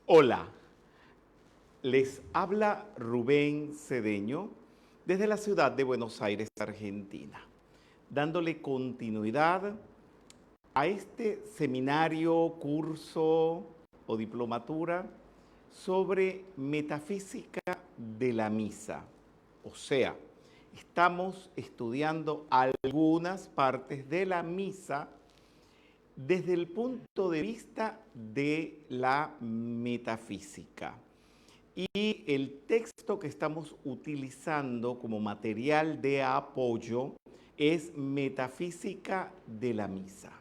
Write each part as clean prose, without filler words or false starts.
Hola, les habla Rubén Cedeño desde la ciudad de Buenos Aires, Argentina, dándole continuidad a este seminario, curso o diplomatura sobre metafísica de la misa. O sea, estamos estudiando algunas partes de la misa desde el punto de vista de la metafísica. Y el texto que estamos utilizando como material de apoyo es Metafísica de la Misa.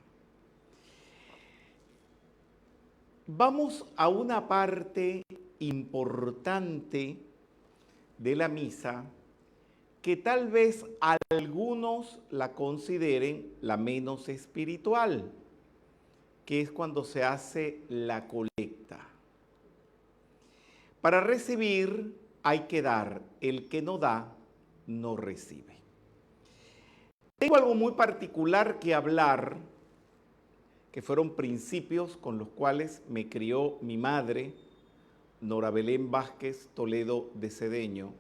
Vamos a una parte importante de la misa que tal vez algunos la consideren la menos espiritual, que es cuando se hace la colecta. Para recibir hay que dar, el que no da, no recibe. Tengo algo muy particular que hablar, que fueron principios con los cuales me crió mi madre, Nora Belén Vázquez Toledo de Cedeño.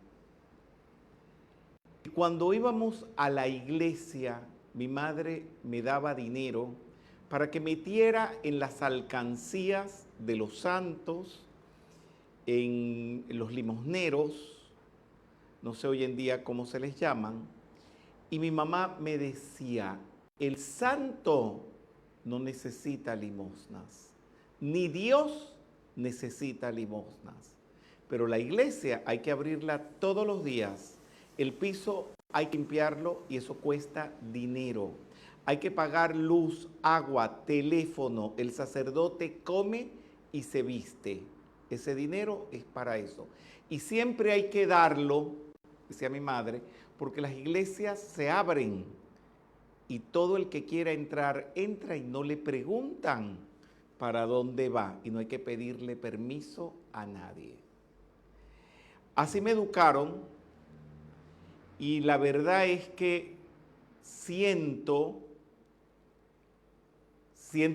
Cuando íbamos a la iglesia, mi madre me daba dinero para que metiera en las alcancías de los santos, en los limosneros, no sé hoy en día cómo se les llaman, y mi mamá me decía, el santo no necesita limosnas, ni Dios necesita limosnas, pero la iglesia hay que abrirla todos los días, el piso hay que limpiarlo y eso cuesta dinero. Hay que pagar luz, agua, teléfono, el sacerdote come y se viste. Ese dinero es para eso. Y siempre hay que darlo, decía mi madre, porque las iglesias se abren y todo el que quiera entrar, entra y no le preguntan para dónde va y no hay que pedirle permiso a nadie. Así me educaron y la verdad es que siento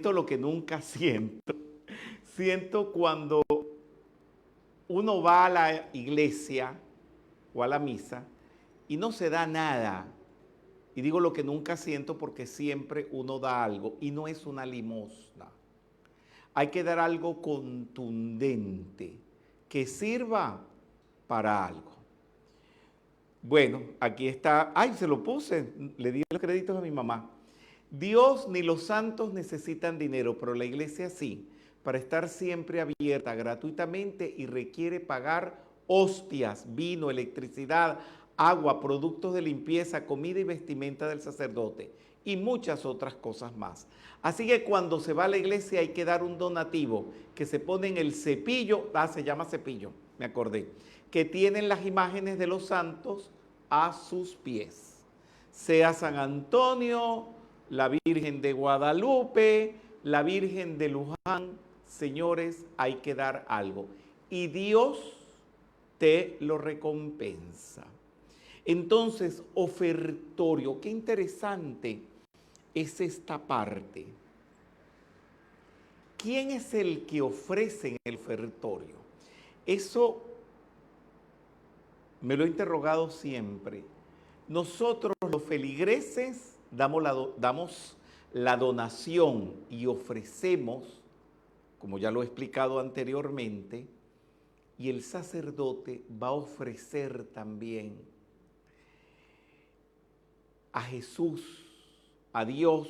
lo que nunca siento. Siento cuando uno va a la iglesia o a la misa y no se da nada. Y digo lo que nunca siento porque siempre uno da algo y no es una limosna. Hay que dar algo contundente que sirva para algo. Bueno, aquí está. Ay, se lo puse. Le di los créditos a mi mamá. Dios ni los santos necesitan dinero, pero la iglesia sí, para estar siempre abierta gratuitamente y requiere pagar hostias, vino, electricidad, agua, productos de limpieza, comida y vestimenta del sacerdote y muchas otras cosas más. Así que cuando se va a la iglesia hay que dar un donativo que se pone en el cepillo, se llama cepillo, me acordé, que tienen las imágenes de los santos a sus pies. Sea San Antonio, la Virgen de Guadalupe, la Virgen de Luján, señores, hay que dar algo. Y Dios te lo recompensa. Entonces, ofertorio, qué interesante es esta parte. ¿Quién es el que ofrece en el ofertorio? Eso me lo he interrogado siempre. Nosotros los feligreses damos la donación y ofrecemos, como ya lo he explicado anteriormente, y el sacerdote va a ofrecer también a Jesús, a Dios,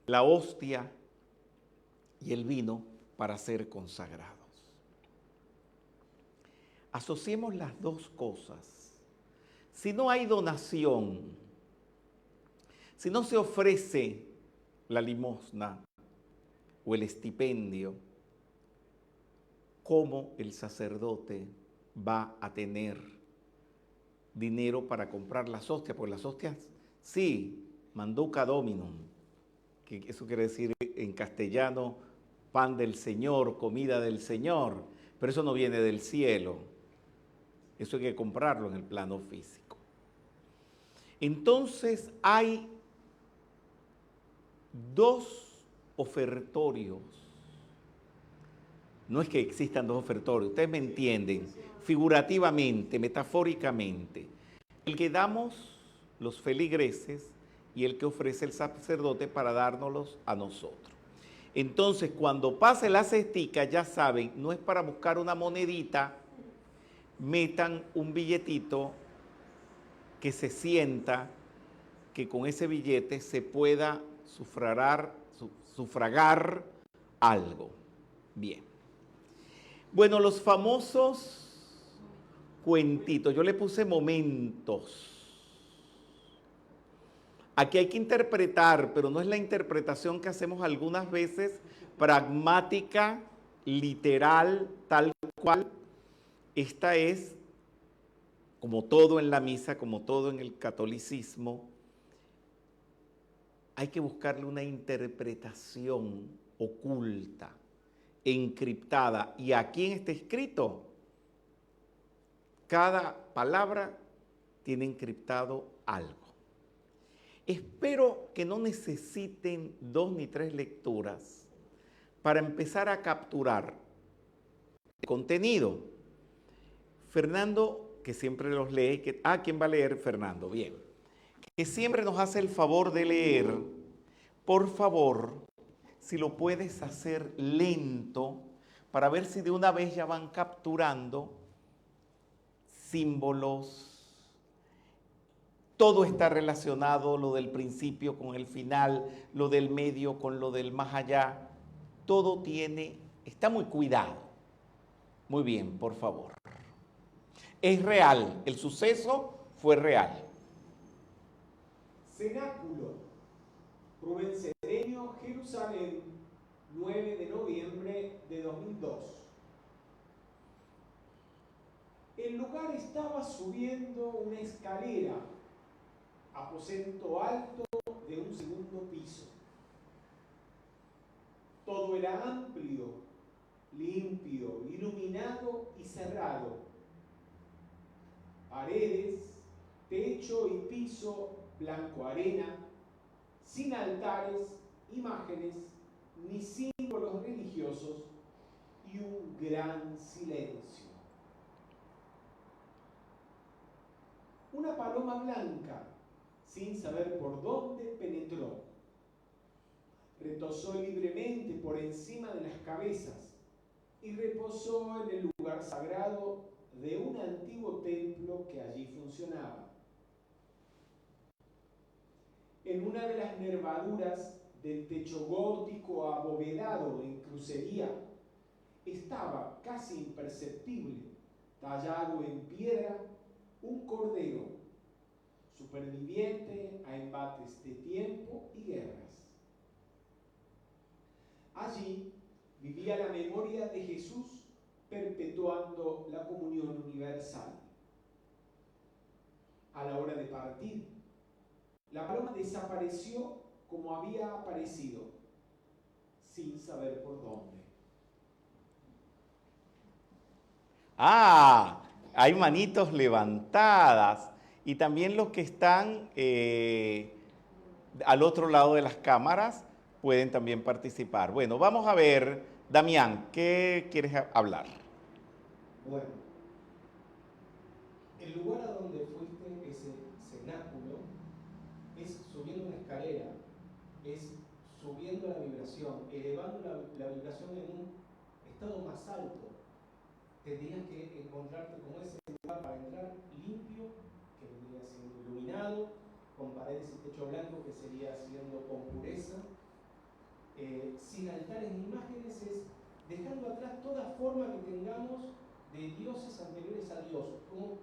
la hostia y el vino para ser consagrados. Asociemos las dos cosas. Si no hay donación, si no se ofrece la limosna o el estipendio, ¿cómo el sacerdote va a tener dinero para comprar las hostias? Porque las hostias, sí, manduca dominum, que eso quiere decir en castellano, pan del Señor, comida del Señor, pero eso no viene del cielo, eso hay que comprarlo en el plano físico. Entonces hay dos ofertorios No es que existan dos ofertorios, ustedes me entienden, figurativamente, metafóricamente. El que damos los feligreses y el que ofrece el sacerdote para dárnoslos a nosotros. Entonces, cuando pase la cestica, ya saben, no es para buscar una monedita, metan un billetito que se sienta que con ese billete se pueda sufragar algo. Bien. Bueno, los famosos cuentitos, yo le puse momentos. Aquí hay que interpretar, pero no es la interpretación que hacemos algunas veces, pragmática, literal, tal cual. Esta es, como todo en la misa, como todo en el catolicismo, hay que buscarle una interpretación oculta, encriptada. Y aquí en este escrito, cada palabra tiene encriptado algo. Espero que no necesiten 2 ni 3 lecturas para empezar a capturar el contenido. Fernando, que siempre los lee, ¿quién va a leer? Fernando, bien. Que siempre nos hace el favor de leer, por favor, si lo puedes hacer lento, para ver si de una vez ya van capturando símbolos. Todo está relacionado, lo del principio con el final, lo del medio con lo del más allá. Todo está muy cuidado. Muy bien, por favor. Es real, el suceso fue real. Cenáculo, Rubén Cedeño, Jerusalén, 9 de noviembre de 2002. El lugar estaba subiendo una escalera, aposento alto de un segundo piso. Todo era amplio, limpio, iluminado y cerrado. Paredes, techo y piso blanco arena, sin altares, imágenes, ni símbolos religiosos y un gran silencio. Una paloma blanca, sin saber por dónde, penetró. Retozó libremente por encima de las cabezas y reposó en el lugar sagrado de un antiguo templo que allí funcionaba. En una de las nervaduras del techo gótico abovedado en crucería estaba, casi imperceptible, tallado en piedra, un cordero, superviviente a embates de tiempo y guerras. Allí vivía la memoria de Jesús perpetuando la comunión universal. A la hora de partir, la paloma desapareció como había aparecido, sin saber por dónde. Hay manitos levantadas y también los que están al otro lado de las cámaras pueden también participar. Bueno, vamos a ver, Damián, ¿qué quieres hablar? Bueno, el lugar a donde fuiste, ese cenáculo, es subiendo una escalera, es subiendo la vibración, elevando la vibración en un estado más alto. Tendrías que encontrarte como ese lugar para entrar limpio, que vendría siendo iluminado, con paredes y techo blanco, que sería siendo con pureza, sin altares ni imágenes, es dejando atrás toda forma que tengamos de dioses anteriores a Dios.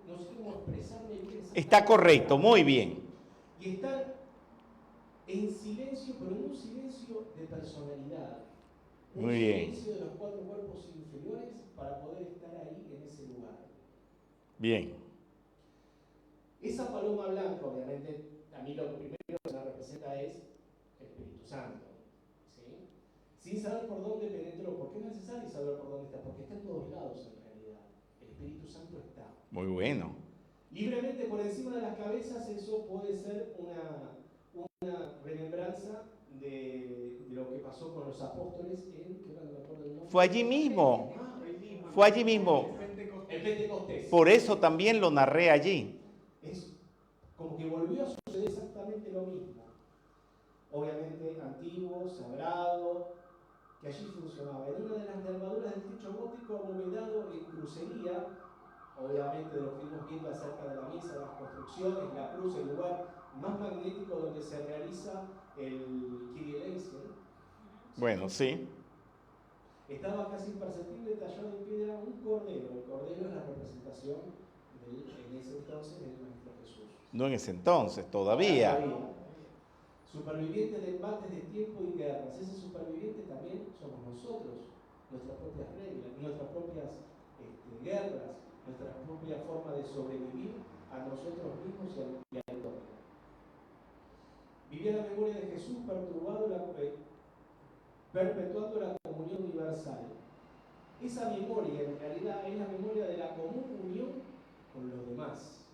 No sé cómo expresarme bien. Está correcto, muy bien. Y estar en silencio, pero en un silencio de personalidad. Un silencio de los 4 cuerpos inferiores para poder estar ahí en ese lugar. Bien. Esa paloma blanca, obviamente, a mí lo primero que la representa es el Espíritu Santo. ¿Sí? Sin saber por dónde penetró. ¿Por qué no es necesario saber por dónde está? Porque está en todos lados en realidad. El Espíritu Santo está. Muy bueno. Libremente por encima de las cabezas, eso puede ser una remembranza de lo que pasó con los apóstoles en, que no me acuerdo el nombre. Fue allí mismo. Fue allí mismo. El Pentecostés. Por eso también lo narré allí. Es como que volvió a suceder exactamente lo mismo. Obviamente antiguo, sagrado, que allí funcionaba. En una de las nervaduras del techo gótico abovedado en crucería, obviamente lo fuimos viendo acerca de la misa, las construcciones, la cruz, el lugar más magnético donde se realiza el Kyrie eleison. Bueno, sí. Estaba casi imperceptible tallado en piedra un cordero. El cordero es la representación en ese entonces del Maestro Jesús. No en ese entonces, todavía. Superviviente de embates de tiempo y guerras. Ese superviviente también somos nosotros, nuestras propias reglas, nuestras propias guerras, nuestra propia forma de sobrevivir a nosotros mismos y al entorno. Vivía la memoria de Jesús perpetuando la comunión universal. Esa memoria en realidad es la memoria de la común unión con los demás.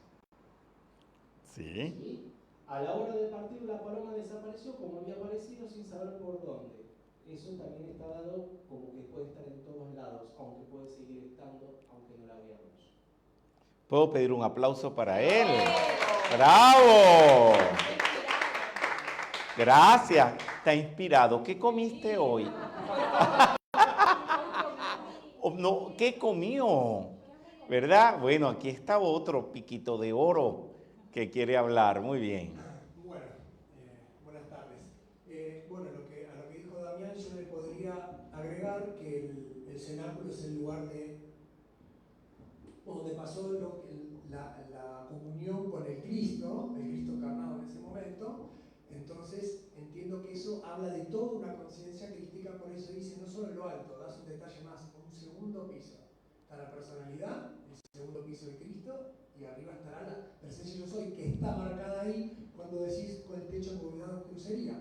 Sí. ¿Sí? A la hora de partir, la paloma desapareció como había aparecido sin saber por dónde. Eso también está dado como que puede estar en todos lados, aunque puede seguir estando, aunque no la veamos. ¿Puedo pedir un aplauso para él? ¡Bravo! Gracias. Está inspirado. ¿Qué comiste hoy? No, ¿qué comió? ¿Verdad? Bueno, aquí está otro piquito de oro que quiere hablar. Muy bien. Bueno, buenas tardes. Bueno, a lo que dijo Damián, yo le podría agregar que el cenáculo es el lugar donde pasó la comunión con el Cristo encarnado en ese momento. Entonces entiendo que eso habla de toda una conciencia crística, por eso dice no solo en lo alto, das un detalle más, un segundo piso. Está la personalidad, el segundo piso de Cristo, y arriba estará la presencia yo soy, que está marcada ahí cuando decís con el techo abovedado en crucería.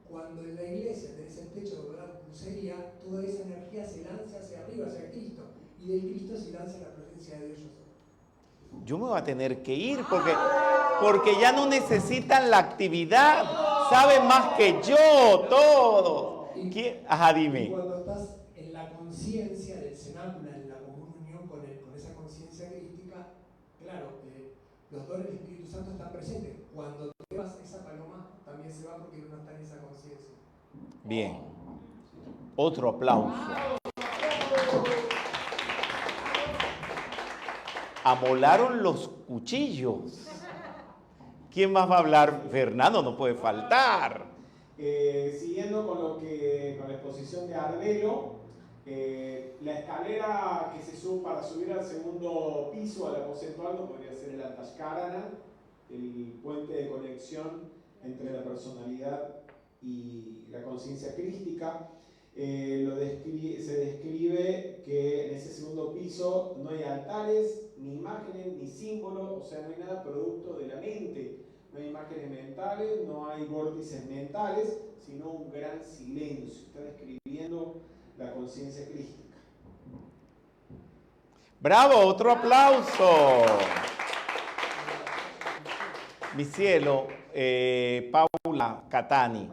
Cuando en la iglesia tenés el techo abovedado en crucería, toda esa energía se lanza hacia arriba, hacia Cristo, y del Cristo se lanza la presencia de Dios yo soy. Yo me voy a tener que ir porque ya no necesitan la actividad. Saben más que yo, todos. Ajá, dime. Y cuando estás en la conciencia del cenáculo, en la común unión con esa conciencia crística, claro, los dones del Espíritu Santo están presentes. Cuando te vas, esa paloma también se va porque uno está en esa conciencia. Bien. Otro aplauso. Amolaron los cuchillos. ¿Quién más va a hablar? Fernando no puede faltar. Siguiendo con la exposición de Ardelo, la escalera que se sube para subir al segundo piso, al aposento alto, podría ser el Antashkarana, el puente de conexión entre la personalidad y la conciencia crística. Se describe que en ese segundo piso no hay altares, ni imágenes, ni símbolos, o sea, no hay nada producto de la mente. No hay imágenes mentales, no hay vórtices mentales, sino un gran silencio. Está describiendo la conciencia crística. ¡Bravo! ¡Otro aplauso! Mi cielo, Paula Catañi,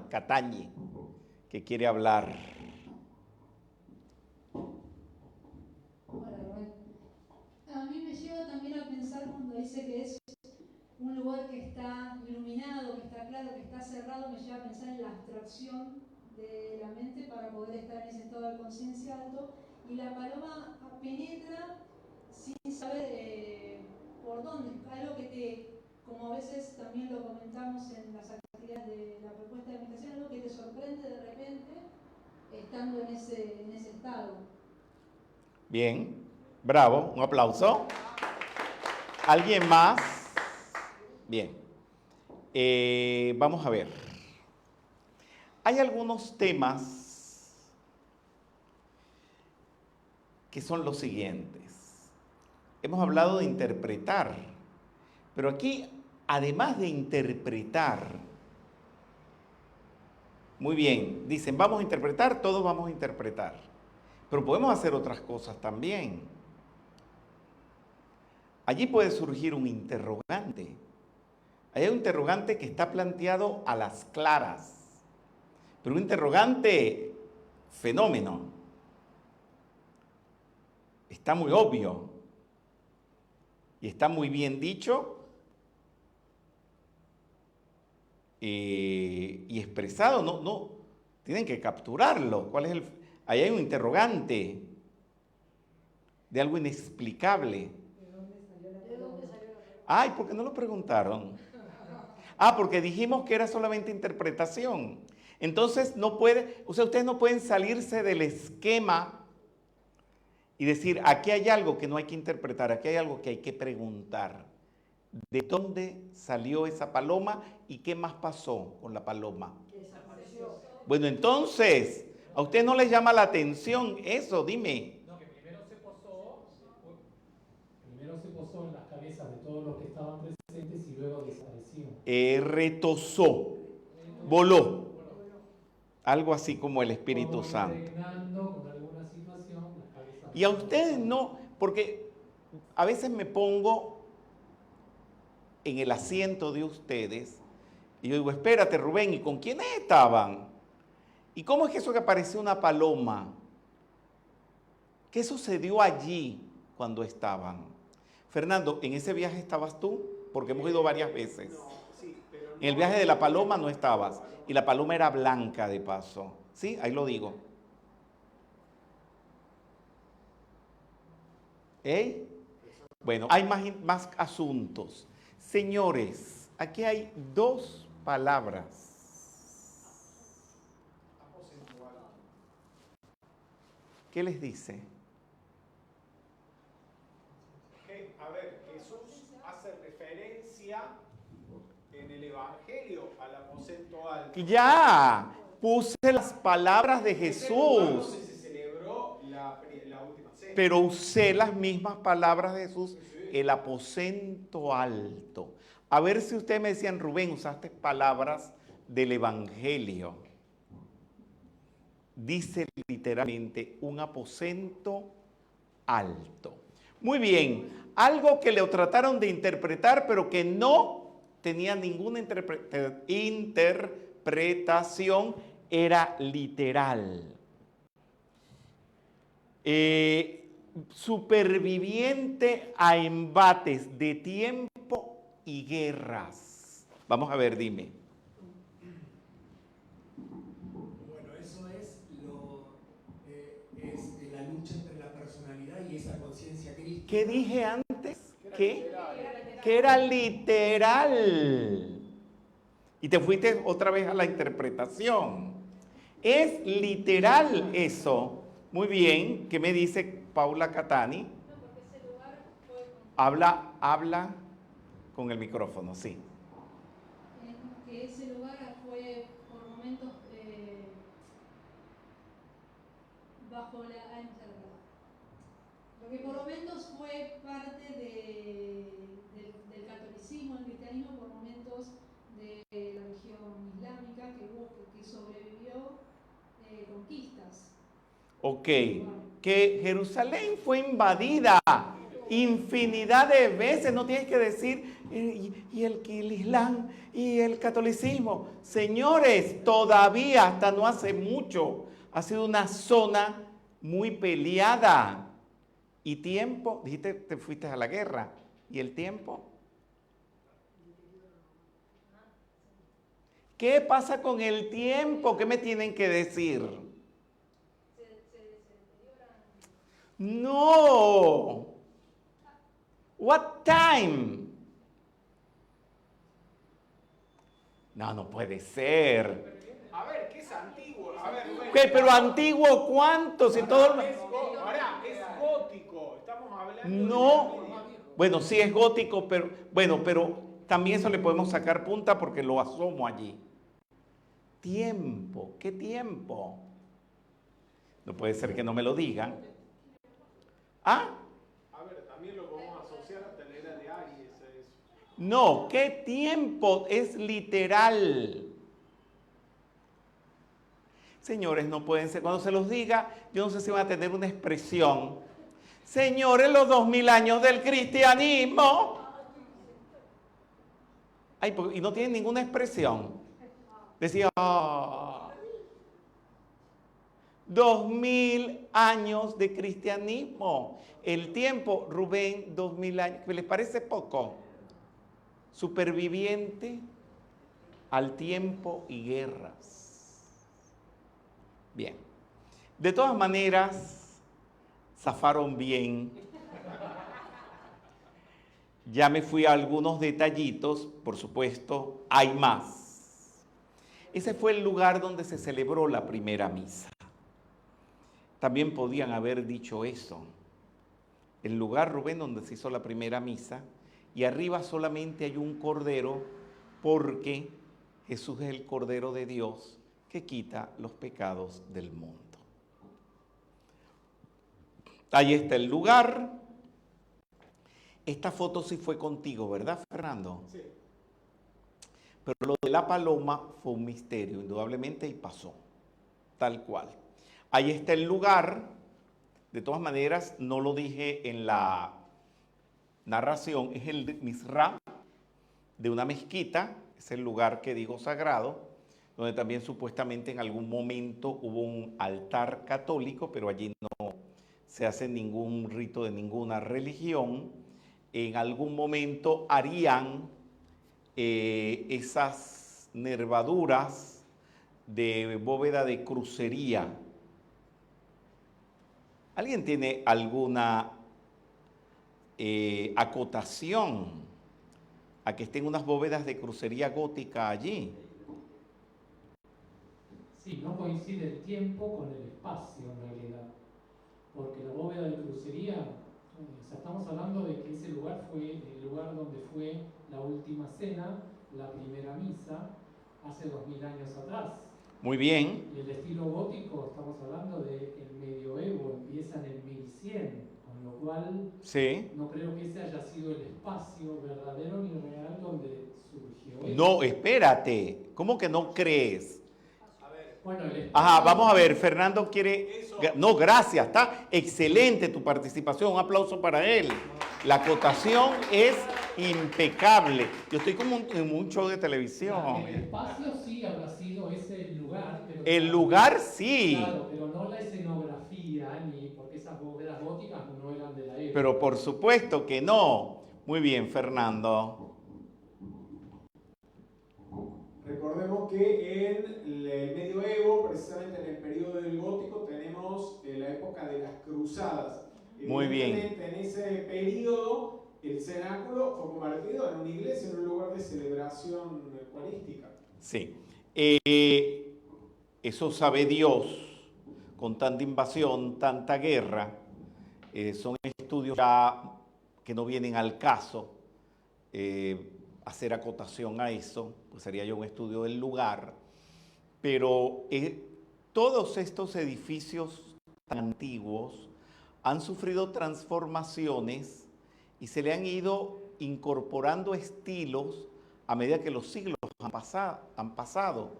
que quiere hablar. A mí me lleva también a pensar cuando dice que es un lugar que está iluminado, que está claro, que está cerrado, me lleva a pensar en la abstracción de la mente para poder estar en ese estado de conciencia alto, y la paloma penetra sin saber por dónde, algo que como a veces también lo comentamos en las actividades de la propuesta de meditación, algo que te sorprende de repente estando en ese estado. Bien, bravo, un aplauso. ¿Alguien más? Bien, vamos a ver. Hay algunos temas que son los siguientes. Hemos hablado de interpretar, pero aquí, además de interpretar, muy bien, dicen, vamos a interpretar, todos vamos a interpretar, pero podemos hacer otras cosas también. Allí puede surgir un interrogante. Hay un interrogante que está planteado a las claras, pero un interrogante fenómeno. Está muy obvio. Y está muy bien dicho y expresado. No, tienen que capturarlo. ¿Cuál es el? Ahí hay un interrogante de algo inexplicable. ¿De dónde salió la paloma? Ay, ¿por qué no lo preguntaron? Ah, porque dijimos que era solamente interpretación. Entonces no puede, o sea, ustedes no pueden salirse del esquema y decir, aquí hay algo que no hay que interpretar, aquí hay algo que hay que preguntar. ¿De dónde salió esa paloma y qué más pasó con la paloma? Desapareció. Bueno, entonces, ¿a usted no les llama la atención eso? Dime. No, que primero se posó en las cabezas de todos los que estaban presentes y luego desapareció. Retosó, voló. Algo así como el Espíritu Como Santo. impregnando con alguna situación las cabezas. Y a ustedes no, porque a veces me pongo en el asiento de ustedes y yo digo, espérate Rubén, ¿y con quiénes estaban? ¿Y cómo es que eso que apareció una paloma? ¿Qué sucedió allí cuando estaban? Fernando, ¿en ese viaje estabas tú? Porque hemos ido varias veces. No, sí, pero no En el viaje de la paloma no en estabas. la paloma. Y la paloma era blanca de paso. ¿Sí? Ahí lo digo. ¿Eh? Bueno, hay más asuntos. Señores, aquí hay dos palabras. Aposentual. ¿Qué les dice? A ver, Jesús hace referencia en el Evangelio al aposento alto. Ya, puse las palabras de Es el lugar Jesús, donde se celebró la última cena. pero usé las mismas palabras de Jesús, el aposento alto. A ver si ustedes me decían, Rubén, usaste palabras del Evangelio. Dice literalmente un aposento alto. Muy bien, algo que le trataron de interpretar, pero que no tenía ninguna interpretación, era literal. Superviviente a embates de tiempo y guerras. Vamos a ver, dime. Bueno, eso es la lucha entre la personalidad y esa conciencia crística. ¿Qué dije antes? ¿Qué? Que era literal. Y te fuiste otra vez a la interpretación. Es literal eso. Muy bien. ¿Qué me dice Paula Catani? No, porque ese lugar fue Habla con el micrófono, sí. que ese lugar fue por momentos bajo la... Ay, no sé la palabra. Lo que por momentos fue parte del catolicismo, el cristianismo, por momentos de la religión islámica que sobrevivió conquistas. Ok. Que Jerusalén fue invadida infinidad de veces. No tienes que decir, y el Islam y el catolicismo. Señores, todavía hasta no hace mucho ha sido una zona muy peleada. ¿Y tiempo? Dijiste, te fuiste a la guerra. ¿Y el tiempo? ¿Qué pasa con el tiempo? ¿Qué me tienen que decir? No. What time? No puede ser. A ver, ¿qué es antiguo? A ver, Rubén. ¿Qué? ¿Pero antiguo cuánto? Si todo... Ahora es gótico. Estamos hablando No. de... Bueno, sí es gótico, pero bueno, pero también eso le podemos sacar punta porque lo asomo allí. Tiempo, ¿qué tiempo? No puede ser que no me lo digan. ¿Ah? A ver, también lo podemos asociar hasta la era de Aries. No, ¿qué tiempo? Es literal. Señores, no pueden ser. Cuando se los diga, yo no sé si van a tener una expresión. Señores, los 2000 años del cristianismo. Ay, y no tienen ninguna expresión. Decía, 2000 años de cristianismo. El tiempo, Rubén, 2000 años. ¿Les parece poco? Superviviente al tiempo y guerras. Bien. De todas maneras, zafaron bien. Ya me fui a algunos detallitos, por supuesto, hay más. Ese fue el lugar donde se celebró la primera misa. También podían haber dicho eso. El lugar, Rubén, donde se hizo la primera misa, y arriba solamente hay un cordero, porque Jesús es el Cordero de Dios que quita los pecados del mundo. Ahí está el lugar. Esta foto sí fue contigo, ¿verdad, Fernando? Sí. Pero lo de la paloma fue un misterio, indudablemente, y pasó, tal cual. Ahí está el lugar. De todas maneras, no lo dije en la narración, es el Misrá de una mezquita, es el lugar que digo sagrado, donde también supuestamente en algún momento hubo un altar católico, pero allí no se hace ningún rito de ninguna religión. En algún momento harían esas nervaduras de bóveda de crucería. ¿Alguien tiene alguna acotación a que estén unas bóvedas de crucería gótica allí? Sí, no coincide el tiempo con el espacio en realidad, porque la bóveda de crucería, o sea, estamos hablando de que ese lugar fue el lugar donde fue la última cena, la primera misa, hace 2000 años atrás. Muy bien. Y el estilo gótico, estamos hablando del medioevo, empieza en el 1100, con lo cual Sí. no creo que ese haya sido el espacio verdadero ni real donde surgió eso. No, espérate. ¿Cómo que no crees? Bueno, el espacio... Ajá, vamos a ver, Fernando quiere... No, gracias, está excelente tu participación, un aplauso para él. La acotación es impecable. Yo estoy como en un show de televisión. El espacio sí habrá sido ese lugar. Pero El lugar sí. Claro, pero no la escenografía, ni porque esas bóvedas góticas no eran de la época. Pero por supuesto que no. Muy bien, Fernando. Recordemos que en el medioevo, precisamente en el periodo del gótico, tenemos la época de las cruzadas. Muy bien. En ese periodo, el cenáculo fue convertido en una iglesia, en un lugar de celebración eucarística. Sí. Eso sabe Dios, con tanta invasión, tanta guerra. Son estudios ya que no vienen al caso. Hacer acotación a eso, pues sería ya un estudio del lugar, pero todos estos edificios tan antiguos han sufrido transformaciones y se le han ido incorporando estilos a medida que los siglos han pasado.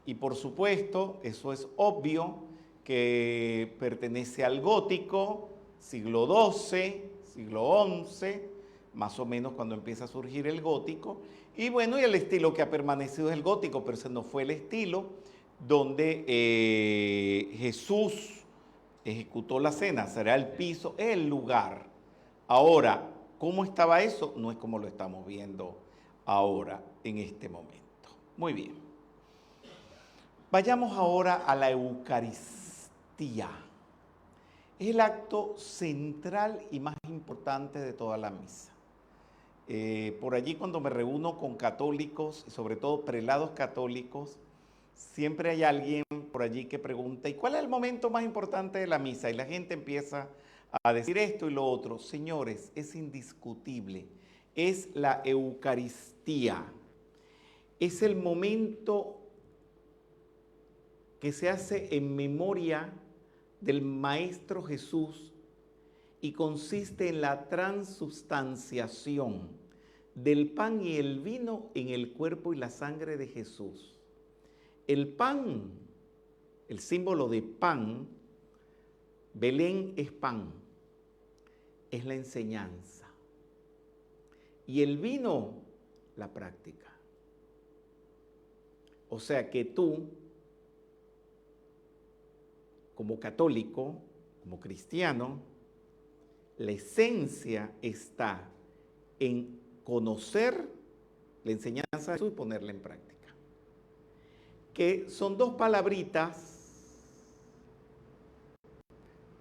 Y por supuesto, eso es obvio, que pertenece al gótico, siglo XII, siglo XI, más o menos cuando empieza a surgir el gótico, y bueno, y el estilo que ha permanecido es el gótico, pero ese no fue el estilo donde Jesús ejecutó la cena, será el piso, el lugar. Ahora, ¿cómo estaba eso? No es como lo estamos viendo ahora, en este momento. Muy bien. Vayamos ahora a la Eucaristía. Es el acto central y más importante de toda la misa. Por allí cuando me reúno con católicos, y sobre todo prelados católicos, siempre hay alguien por allí que pregunta, ¿y cuál es el momento más importante de la misa? Y la gente empieza a decir esto y lo otro. Señores, es indiscutible, es la Eucaristía. Es el momento que se hace en memoria del Maestro Jesús y consiste en la transubstanciación del pan y el vino en el cuerpo y la sangre de Jesús. El pan, el símbolo de pan, Belén es pan, es la enseñanza. Y el vino, la práctica. O sea que tú, como católico, como cristiano, la esencia está en conocer la enseñanza de Jesús y ponerla en práctica. Que son dos palabritas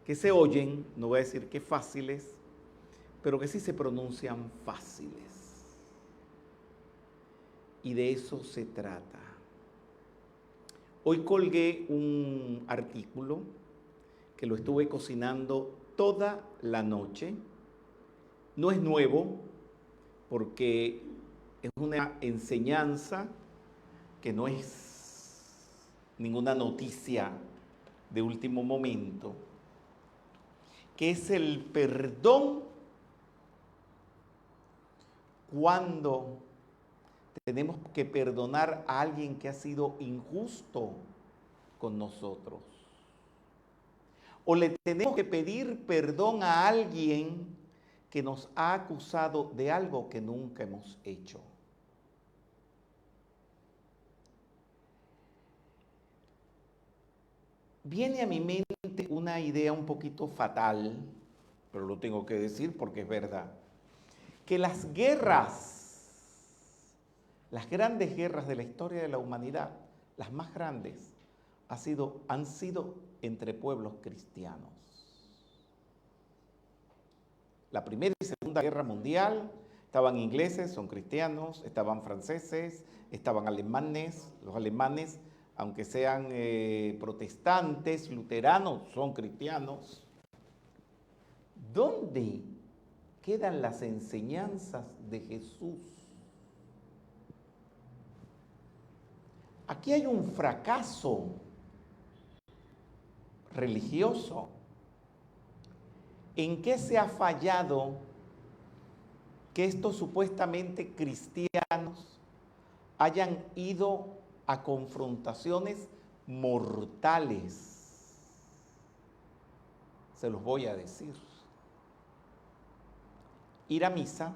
que se oyen, no voy a decir que fáciles, pero que sí se pronuncian fáciles. Y de eso se trata. Hoy colgué un artículo que lo estuve cocinando toda la noche. No es nuevo porque es una enseñanza que no es ninguna noticia de último momento, que es el perdón cuando tenemos que perdonar a alguien que ha sido injusto con nosotros. O le tenemos que pedir perdón a alguien que nos ha acusado de algo que nunca hemos hecho. Viene a mi mente una idea un poquito fatal, pero lo tengo que decir porque es verdad, que las grandes guerras de la historia de la humanidad, las más grandes, han sido entre pueblos cristianos. La Primera y Segunda Guerra Mundial, estaban ingleses, son cristianos, estaban franceses, estaban alemanes, los alemanes, aunque sean protestantes, luteranos, son cristianos. ¿Dónde quedan las enseñanzas de Jesús? Aquí hay un fracaso religioso. ¿En qué se ha fallado que estos supuestamente cristianos hayan ido a confrontaciones mortales? Se los voy a decir. Ir a misa,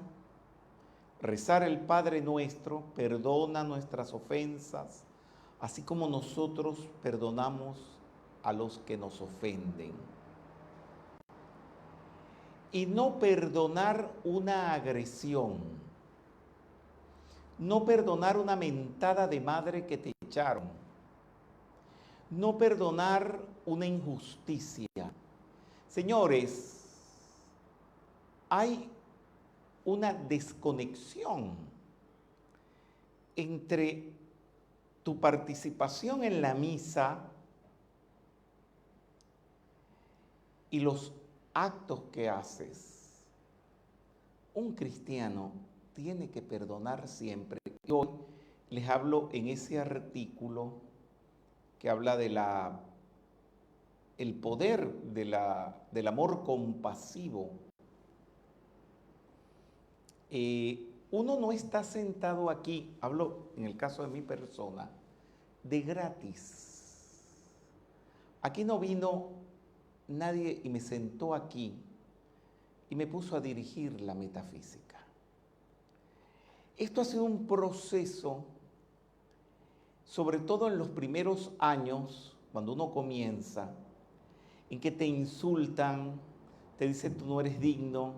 rezar el Padre Nuestro, perdona nuestras ofensas, así como nosotros perdonamos a los que nos ofenden. Y no perdonar una agresión, no perdonar una mentada de madre que te echaron, no perdonar una injusticia. Señores, hay una desconexión entre tu participación en la misa y los actos que haces. Un cristiano tiene que perdonar siempre. Y hoy les hablo en ese artículo que habla de el poder del amor compasivo. Uno no está sentado aquí, hablo en el caso de mi persona, de gratis. Aquí no vino nadie y me sentó aquí y me puso a dirigir la metafísica. Esto ha sido un proceso, sobre todo en los primeros años, cuando uno comienza, en que te insultan, te dicen tú no eres digno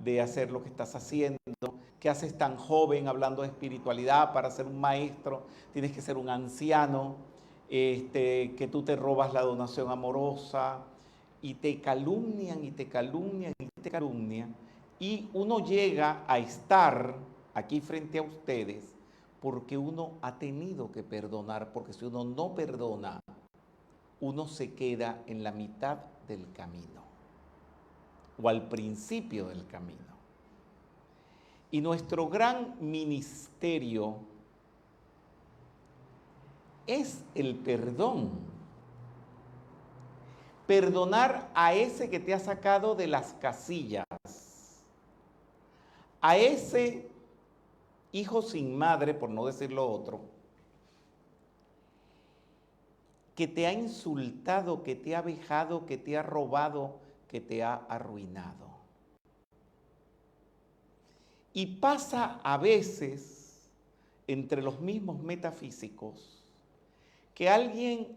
de hacer lo que estás haciendo, que haces tan joven hablando de espiritualidad, para ser un maestro tienes que ser un anciano, que tú te robas la donación amorosa, y te calumnian y te calumnian y te calumnian, y uno llega a estar aquí frente a ustedes porque uno ha tenido que perdonar, porque si uno no perdona, uno se queda en la mitad del camino o al principio del camino. Y nuestro gran ministerio es el perdón. Perdonar a ese que te ha sacado de las casillas, a ese hijo sin madre, por no decir lo otro, que te ha insultado, que te ha vejado, que te ha robado, que te ha arruinado. Y pasa a veces entre los mismos metafísicos que alguien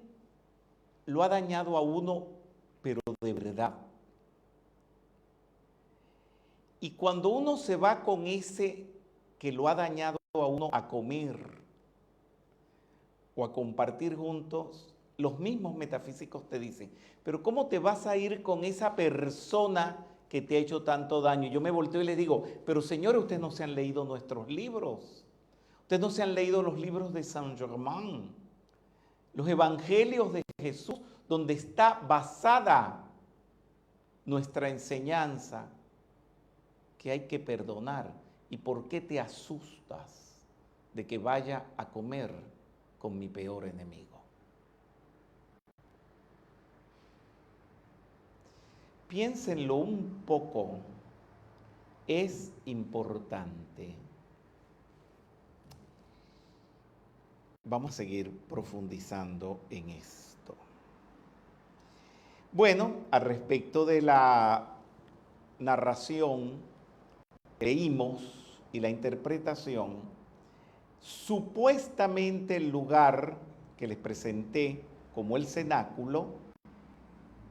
lo ha dañado a uno, pero de verdad. Y cuando uno se va con ese que lo ha dañado a uno a comer o a compartir juntos, los mismos metafísicos te dicen, pero ¿cómo te vas a ir con esa persona que te ha hecho tanto daño? Yo me volteo y les digo, pero señores, ustedes no se han leído nuestros libros. Ustedes no se han leído los libros de Saint Germain, los evangelios de Jesús, donde está basada nuestra enseñanza, que hay que perdonar. ¿Y por qué te asustas de que vaya a comer con mi peor enemigo? Piénsenlo un poco, es importante. Vamos a seguir profundizando en esto. Bueno, al respecto de la narración, leímos y la interpretación, supuestamente el lugar que les presenté como el cenáculo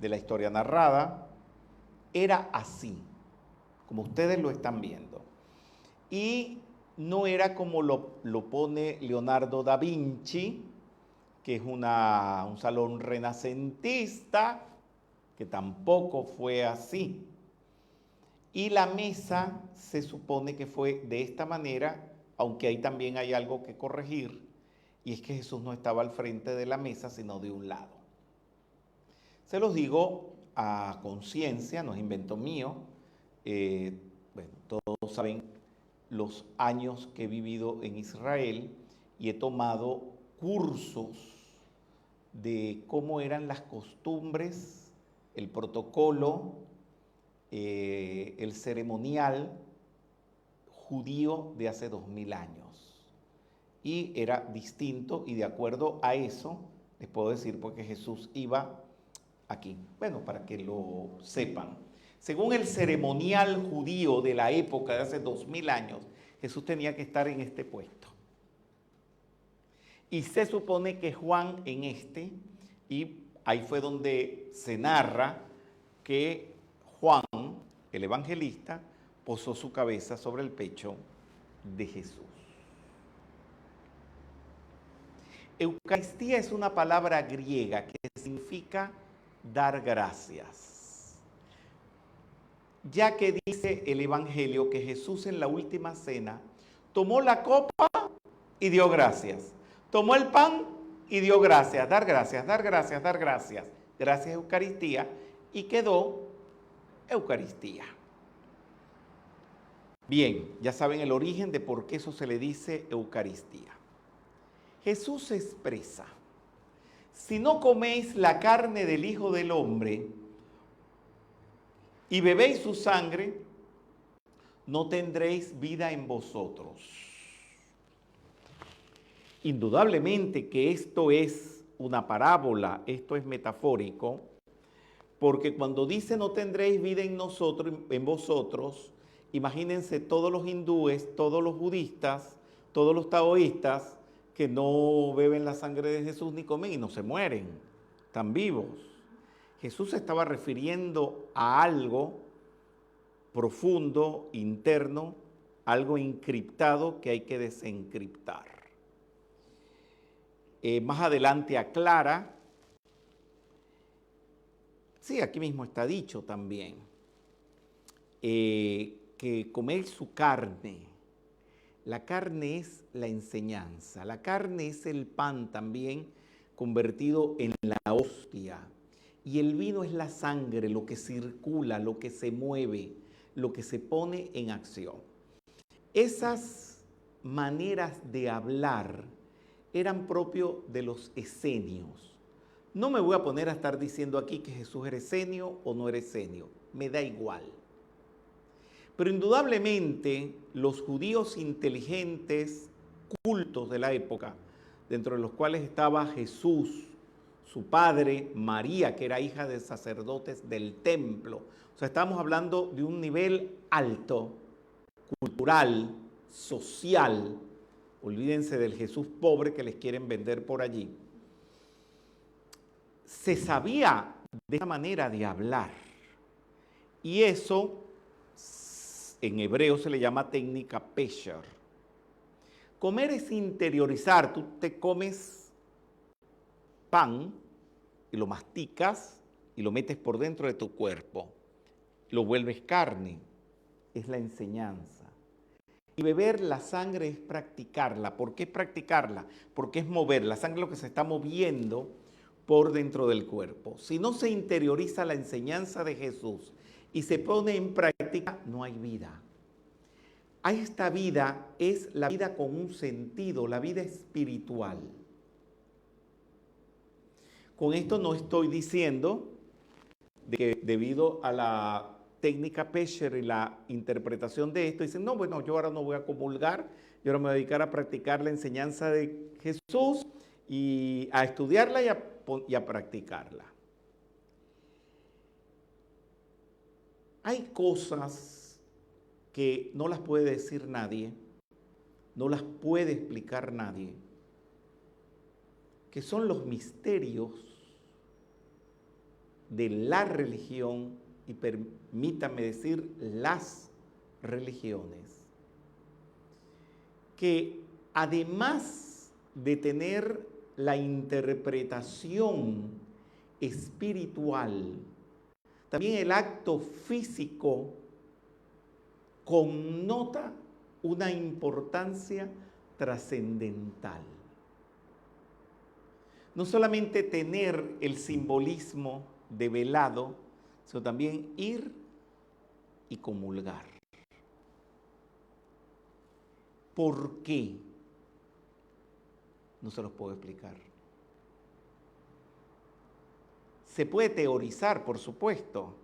de la historia narrada era así, como ustedes lo están viendo. Y no era como lo pone Leonardo da Vinci, que es un salón renacentista, que tampoco fue así. Y la mesa se supone que fue de esta manera, aunque ahí también hay algo que corregir, y es que Jesús no estaba al frente de la mesa, sino de un lado. Se los digo a conciencia, no es invento mío. Bueno, todos saben los años que he vivido en Israel y he tomado cursos de cómo eran las costumbres, el protocolo, el ceremonial judío de hace 2000 años. Y era distinto, y de acuerdo a eso, les puedo decir porque Jesús iba aquí. Bueno, para que lo sepan. Según el ceremonial judío de la época de hace 2000 años, Jesús tenía que estar en este puesto. Y se supone que Juan en este, y ahí fue donde se narra que Juan, el evangelista, posó su cabeza sobre el pecho de Jesús. Eucaristía es una palabra griega que significa dar gracias. Ya que dice el Evangelio que Jesús en la última cena tomó la copa y dio gracias. Tomó el pan y dio gracias. Dar gracias, dar gracias, dar gracias. Gracias Eucaristía. Y quedó Eucaristía. Bien, ya saben el origen de por qué eso se le dice Eucaristía. Jesús expresa: si no coméis la carne del Hijo del Hombre y bebéis su sangre, no tendréis vida en vosotros. Indudablemente que esto es una parábola, esto es metafórico, porque cuando dice no tendréis vida en nosotros, en vosotros, imagínense todos los hindúes, todos los budistas, todos los taoístas, que no beben la sangre de Jesús ni comen y no se mueren, están vivos. Jesús se estaba refiriendo a algo profundo, interno, algo encriptado que hay que desencriptar. Más adelante aclara, sí, aquí mismo está dicho también, que comer su carne. La carne es la enseñanza, la carne es el pan también convertido en la hostia, y el vino es la sangre, lo que circula, lo que se mueve, lo que se pone en acción. Esas maneras de hablar eran propios de los esenios. No me voy a poner a estar diciendo aquí que Jesús era esenio o no era esenio, me da igual. Pero indudablemente los judíos inteligentes, cultos de la época, dentro de los cuales estaba Jesús, su padre, María, que era hija de sacerdotes del templo. O sea, estamos hablando de un nivel alto, cultural, social. Olvídense del Jesús pobre que les quieren vender por allí. se sabía de esa manera de hablar. Y eso en hebreo se le llama técnica pesher. Comer es interiorizar. Tú te comes pan y lo masticas y lo metes por dentro de tu cuerpo. Lo vuelves carne. Es la enseñanza. Y beber la sangre es practicarla. ¿Por qué es practicarla? Porque es mover. La sangre es lo que se está moviendo por dentro del cuerpo. Si no se interioriza la enseñanza de Jesús y se pone en práctica, no hay vida. A esta vida es la vida con un sentido, la vida espiritual. Con esto no estoy diciendo de que debido a la técnica pesher y la interpretación de esto, dicen, no, bueno, yo ahora no voy a comulgar, yo ahora me voy a dedicar a practicar la enseñanza de Jesús y a estudiarla y a practicarla. Hay cosas que no las puede decir nadie, no las puede explicar nadie, que son los misterios de la religión y permítame decir las religiones, que además de tener la interpretación espiritual, también el acto físico connota una importancia trascendental. No solamente tener el simbolismo de velado, sino también ir y comulgar. ¿Por qué? No se los puedo explicar. Se puede teorizar, por supuesto.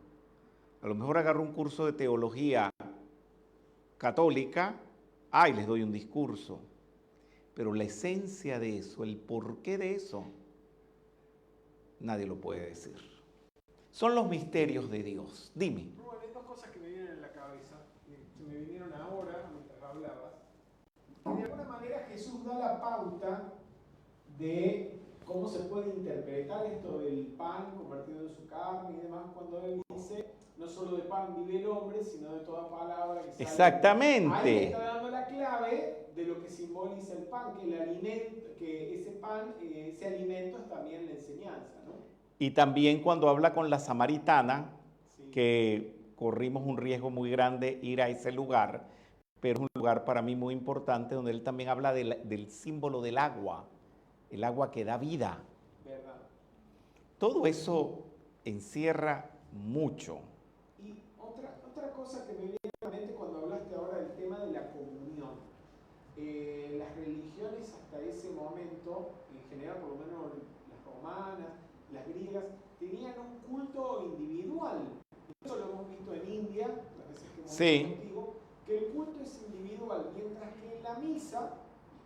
A lo mejor agarro un curso de teología católica, y les doy un discurso. Pero la esencia de eso, el porqué de eso, nadie lo puede decir. Son los misterios de Dios. Dime. Bueno, hay dos cosas que me vienen en la cabeza, que me vinieron ahora mientras hablabas. Y de alguna manera Jesús da la pauta de cómo se puede interpretar esto del pan convertido en su carne y demás, cuando él dice, no solo de pan vive el hombre, sino de toda palabra que sale. Exactamente. Ahí está dando la clave de lo que simboliza el pan, que el alimento, que ese pan, ese alimento es también la enseñanza, ¿no? Y también cuando habla con la samaritana, Sí. que corrimos un riesgo muy grande ir a ese lugar, pero es un lugar para mí muy importante donde él también habla del símbolo del agua, el agua que da vida. ¿Verdad? Todo eso encierra mucho. Y otra cosa que me viene a la mente cuando hablaste ahora del tema de la comunión. Las religiones hasta ese momento, en general por lo menos las romanas, las griegas, tenían un culto individual. Eso lo hemos visto en India, las veces que hemos visto contigo, que el culto es individual, mientras que en la misa,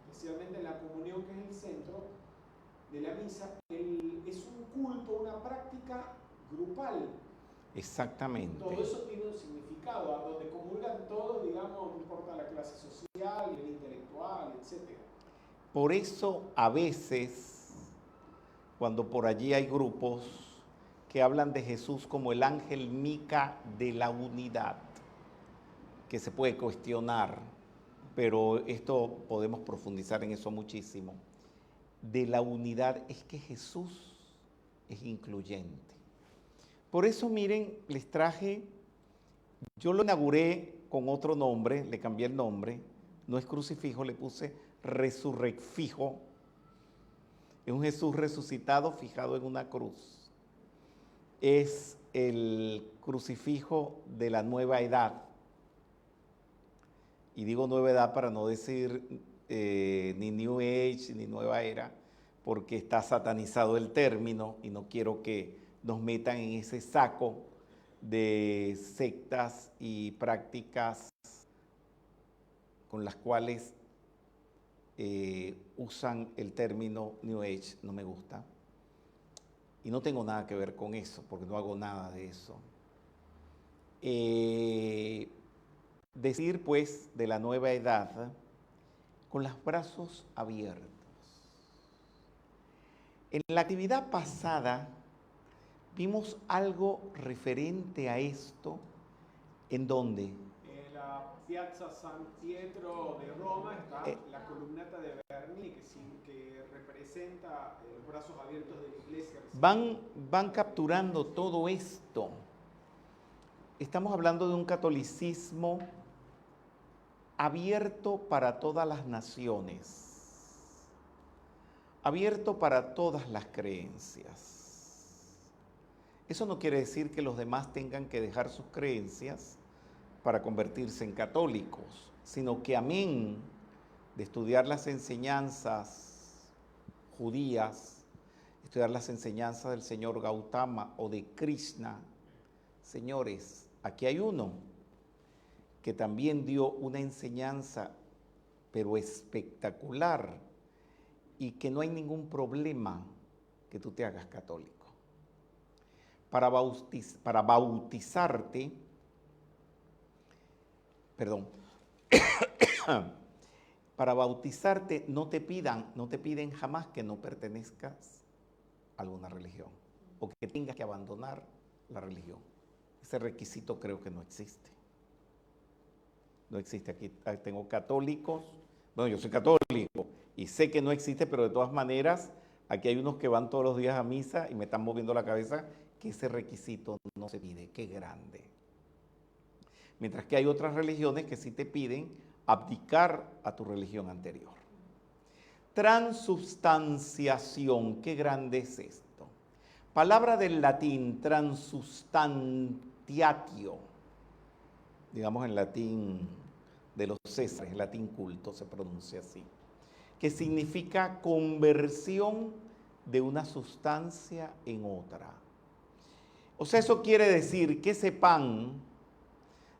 especialmente en la comunión que es el centro de la misa, es un culto, una práctica grupal. Exactamente. Todo eso tiene un significado, a donde comulgan todos, digamos, no importa la clase social, el intelectual, etc. Por eso a veces, cuando por allí hay grupos que hablan de Jesús como el ángel Mica de la unidad, que se puede cuestionar, pero esto podemos profundizar en eso muchísimo, de la unidad es que Jesús es incluyente. Por eso, miren, les traje, yo lo inauguré con otro nombre, le cambié el nombre, no es crucifijo, le puse resurrecfijo. Es un Jesús resucitado fijado en una cruz. Es el crucifijo de la nueva edad. Y digo nueva edad para no decir ni New Age ni nueva era, porque está satanizado el término y no quiero que nos metan en ese saco de sectas y prácticas con las cuales usan el término New Age. No me gusta. Y no tengo nada que ver con eso, porque no hago nada de eso. Decir, pues, de la nueva edad, con los brazos abiertos. En la actividad pasada ¿Vimos algo referente a esto? ¿En dónde? En la Piazza San Pietro de Roma está la columnata de Bernini que representa los brazos abiertos de la iglesia. Van capturando todo esto. Estamos hablando de un catolicismo abierto para todas las naciones, abierto para todas las creencias. Eso no quiere decir que los demás tengan que dejar sus creencias para convertirse en católicos, sino que amén de estudiar las enseñanzas judías, estudiar las enseñanzas del señor Gautama o de Krishna, señores, aquí hay uno que también dio una enseñanza, pero espectacular, y que no hay ningún problema que tú te hagas católico. Para bautizarte, para bautizarte no te piden jamás que no pertenezcas a alguna religión o que tengas que abandonar la religión. Ese requisito creo que no existe. No existe. Aquí tengo católicos, bueno, yo soy católico y sé que no existe, pero de todas maneras, aquí hay unos que van todos los días a misa y me están moviendo la cabeza que ese requisito no se pide. ¡Qué grande! Mientras que hay otras religiones que sí te piden abdicar a tu religión anterior. Transubstanciación, qué grande es esto. Palabra del latín, transustantiatio, digamos en latín de los Césares, latín culto se pronuncia así, que significa conversión de una sustancia en otra. O sea, eso quiere decir que ese pan,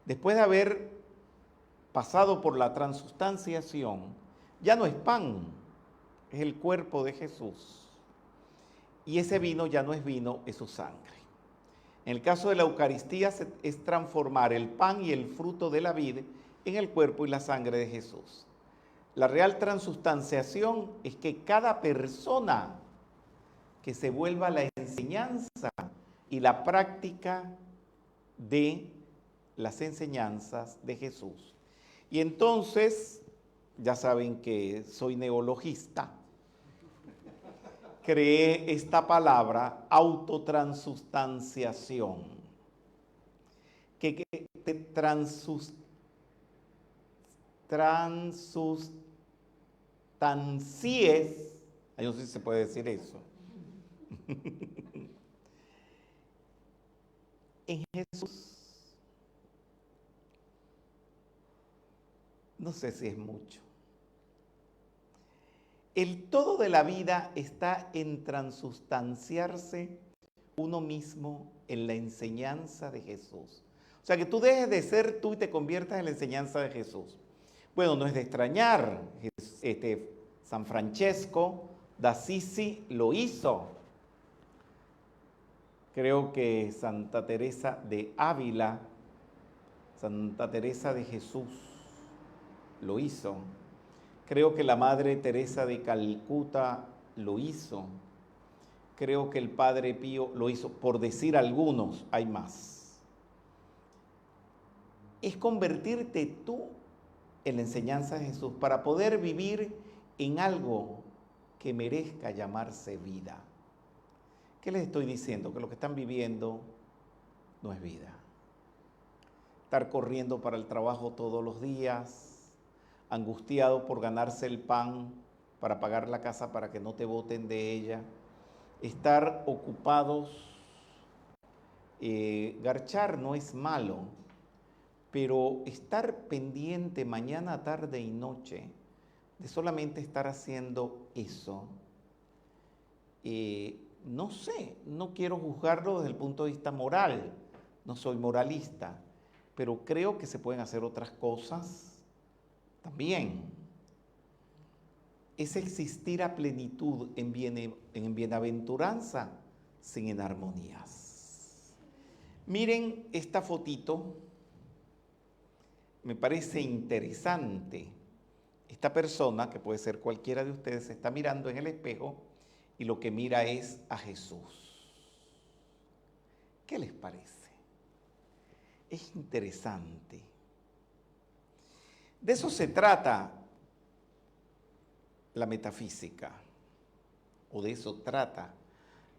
después de haber pasado por la transustanciación, ya no es pan, es el cuerpo de Jesús. Y ese vino ya no es vino, es su sangre. En el caso de la Eucaristía es transformar el pan y el fruto de la vid en el cuerpo y la sangre de Jesús. La real transustanciación es que cada persona que se vuelva a la enseñanza y la práctica de las enseñanzas de Jesús. Y entonces, ya saben que soy neologista, creé esta palabra autotransustanciación, que te transustancies, yo no sé si se puede decir eso, en Jesús. No sé si es mucho. El todo de la vida está en transustanciarse uno mismo en la enseñanza de Jesús. O sea, que tú dejes de ser tú y te conviertas en la enseñanza de Jesús. Bueno, no es de extrañar, San Francesco d'Assisi lo hizo. Creo que Santa Teresa de Ávila, Santa Teresa de Jesús lo hizo. Creo que la Madre Teresa de Calcuta lo hizo. Creo que el Padre Pío lo hizo, por decir algunos, hay más. Es convertirte tú en la enseñanza de Jesús para poder vivir en algo que merezca llamarse vida. ¿Qué les estoy diciendo? Que lo que están viviendo no es vida. Estar corriendo para el trabajo todos los días, angustiado por ganarse el pan para pagar la casa para que no te boten de ella, estar ocupados, garchar no es malo, pero estar pendiente mañana, tarde y noche de solamente estar haciendo eso, no sé, no quiero juzgarlo desde el punto de vista moral, no soy moralista, pero creo que se pueden hacer otras cosas también. Es existir a plenitud en bienaventuranza sin enarmonías. Miren esta fotito, me parece interesante. Esta persona, que puede ser cualquiera de ustedes, se está mirando en el espejo y lo que mira es a Jesús. ¿Qué les parece? Es interesante. De eso se trata la metafísica, o de eso trata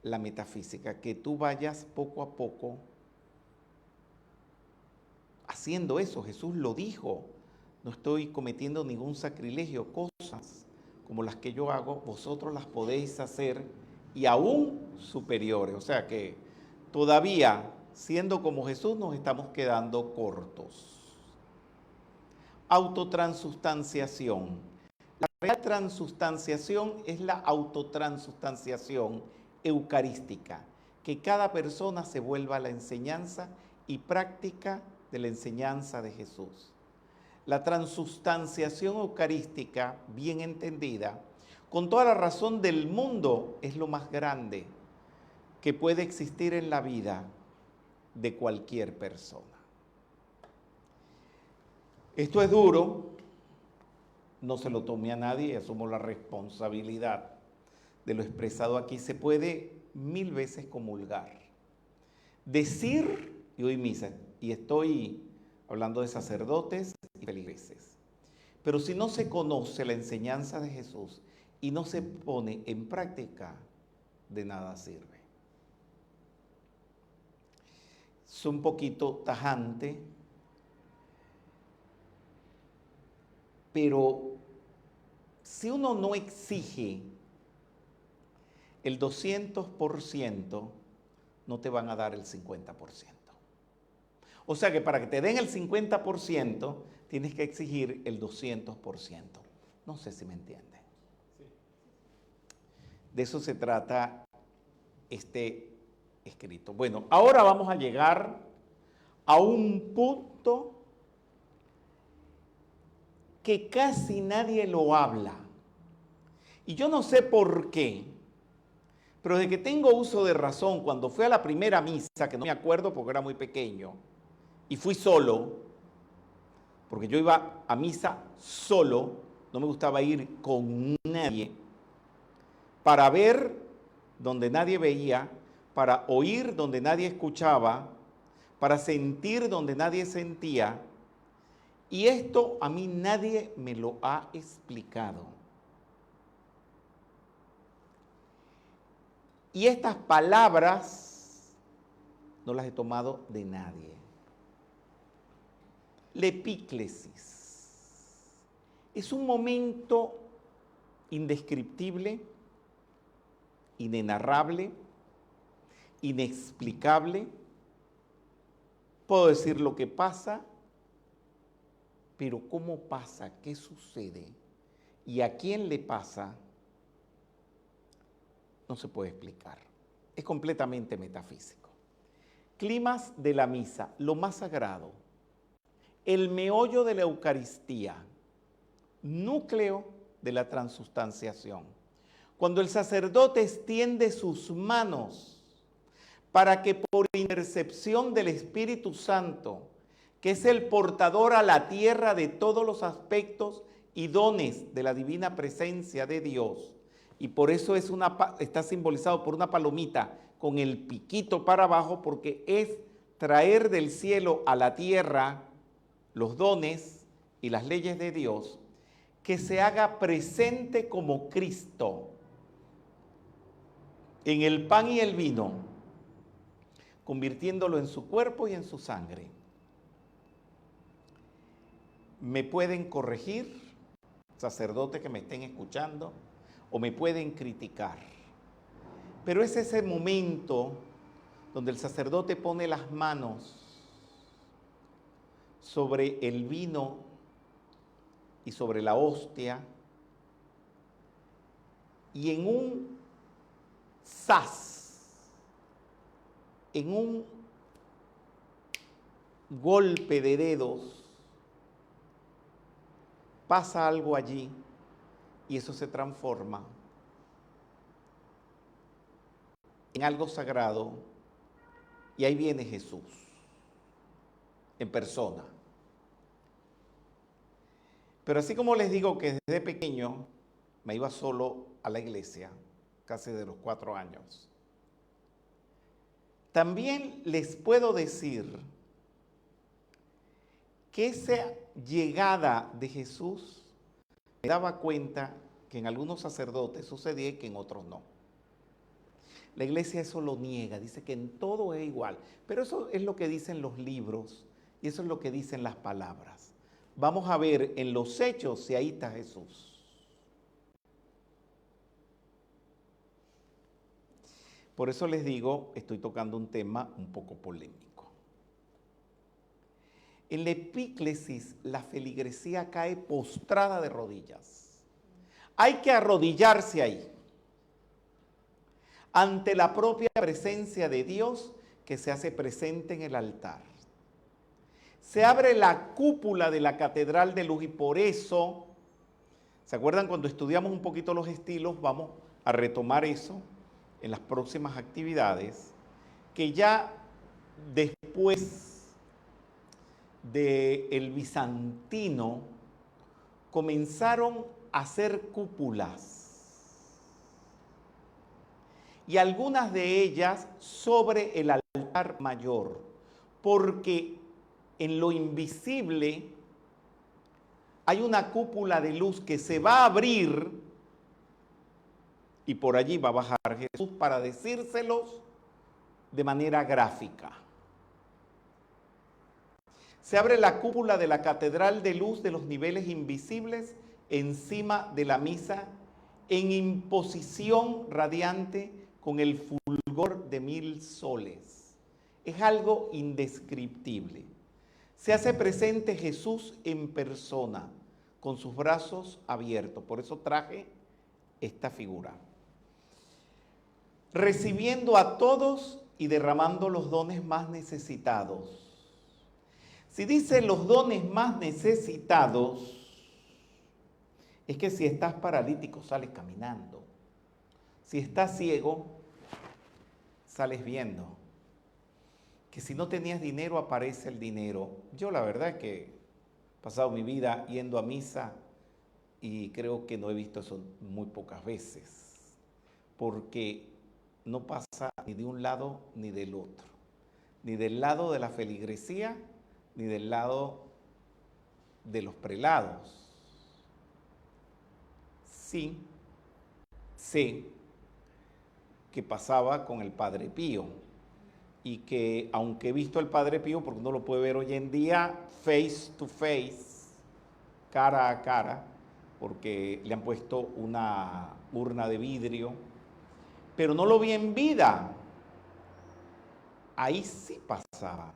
la metafísica, que tú vayas poco a poco haciendo eso. Jesús lo dijo, no estoy cometiendo ningún sacrilegio, cosas como las que yo hago, vosotros las podéis hacer y aún superiores. O sea que todavía, siendo como Jesús, nos estamos quedando cortos. Autotransustanciación. La real transustanciación es la autotransustanciación eucarística, que cada persona se vuelva a la enseñanza y práctica de la enseñanza de Jesús. La transustanciación eucarística, bien entendida, con toda la razón del mundo, es lo más grande que puede existir en la vida de cualquier persona. Esto es duro, no se lo tome a nadie, asumo la responsabilidad de lo expresado aquí. Se puede 1000 veces comulgar, decir y oír misa, y estoy hablando de sacerdotes y feligreses. Pero si no se conoce la enseñanza de Jesús y no se pone en práctica, de nada sirve. Es un poquito tajante, pero si uno no exige el 200%, no te van a dar el 50%. O sea que para que te den el 50%, tienes que exigir el 200%. No sé si me entienden. De eso se trata este escrito. Bueno, ahora vamos a llegar a un punto que casi nadie lo habla. Y yo no sé por qué, pero desde que tengo uso de razón, cuando fui a la primera misa, que no me acuerdo porque era muy pequeño, y fui solo, porque yo iba a misa solo, no me gustaba ir con nadie, para ver donde nadie veía, para oír donde nadie escuchaba, para sentir donde nadie sentía. Y esto a mí nadie me lo ha explicado. Y estas palabras no las he tomado de nadie. La epíclesis es un momento indescriptible, inenarrable, inexplicable. Puedo decir lo que pasa, pero cómo pasa, qué sucede y a quién le pasa, no se puede explicar. Es completamente metafísico. Climas de la misa, lo más sagrado, el meollo de la Eucaristía, núcleo de la transustanciación. Cuando el sacerdote extiende sus manos para que por intercepción del Espíritu Santo, que es el portador a la tierra de todos los aspectos y dones de la divina presencia de Dios, y por eso está simbolizado por una palomita con el piquito para abajo, porque es traer del cielo a la tierra los dones y las leyes de Dios, que se haga presente como Cristo en el pan y el vino, convirtiéndolo en su cuerpo y en su sangre. Me pueden corregir, sacerdotes que me estén escuchando, o me pueden criticar. Pero es ese momento donde el sacerdote pone las manos sobre el vino y sobre la hostia, y en un zas, en un golpe de dedos, pasa algo allí y eso se transforma en algo sagrado, y ahí viene Jesús en persona. Pero así como les digo que desde pequeño me iba solo a la iglesia, casi de los 4 años, También les puedo decir que esa llegada de Jesús me daba cuenta que en algunos sacerdotes sucedía y que en otros no. La iglesia eso lo niega, dice que en todo es igual, pero eso es lo que dicen los libros y eso es lo que dicen las palabras. Vamos a ver en los hechos si ahí está Jesús. Por eso les digo, estoy tocando un tema un poco polémico. En la epíclesis, la feligresía cae postrada de rodillas. Hay que arrodillarse ahí, ante la propia presencia de Dios que se hace presente en el altar. Se abre la cúpula de la Catedral de Luz y por eso, ¿se acuerdan cuando estudiamos un poquito los estilos? Vamos a retomar eso en las próximas actividades, que ya después del bizantino comenzaron a hacer cúpulas y algunas de ellas sobre el altar mayor, porque en lo invisible hay una cúpula de luz que se va a abrir y por allí va a bajar Jesús para decírselos de manera gráfica. Se abre la cúpula de la Catedral de Luz de los niveles invisibles encima de la misa en imposición radiante con el fulgor de 1000 soles. Es algo indescriptible. Se hace presente Jesús en persona, con sus brazos abiertos. Por eso traje esta figura. Recibiendo a todos y derramando los dones más necesitados. Si dice los dones más necesitados, es que si estás paralítico sales caminando. Si estás ciego, sales viendo. Que si no tenías dinero, aparece el dinero. Yo la verdad es que he pasado mi vida yendo a misa y creo que no he visto eso muy pocas veces. Porque no pasa ni de un lado ni del otro. Ni del lado de la feligresía, ni del lado de los prelados. Sí, sé que pasaba con el Padre Pío y que aunque he visto al Padre Pío, porque uno lo puede ver hoy en día face to face, cara a cara, porque le han puesto una urna de vidrio, pero no lo vi en vida. Ahí sí pasaba.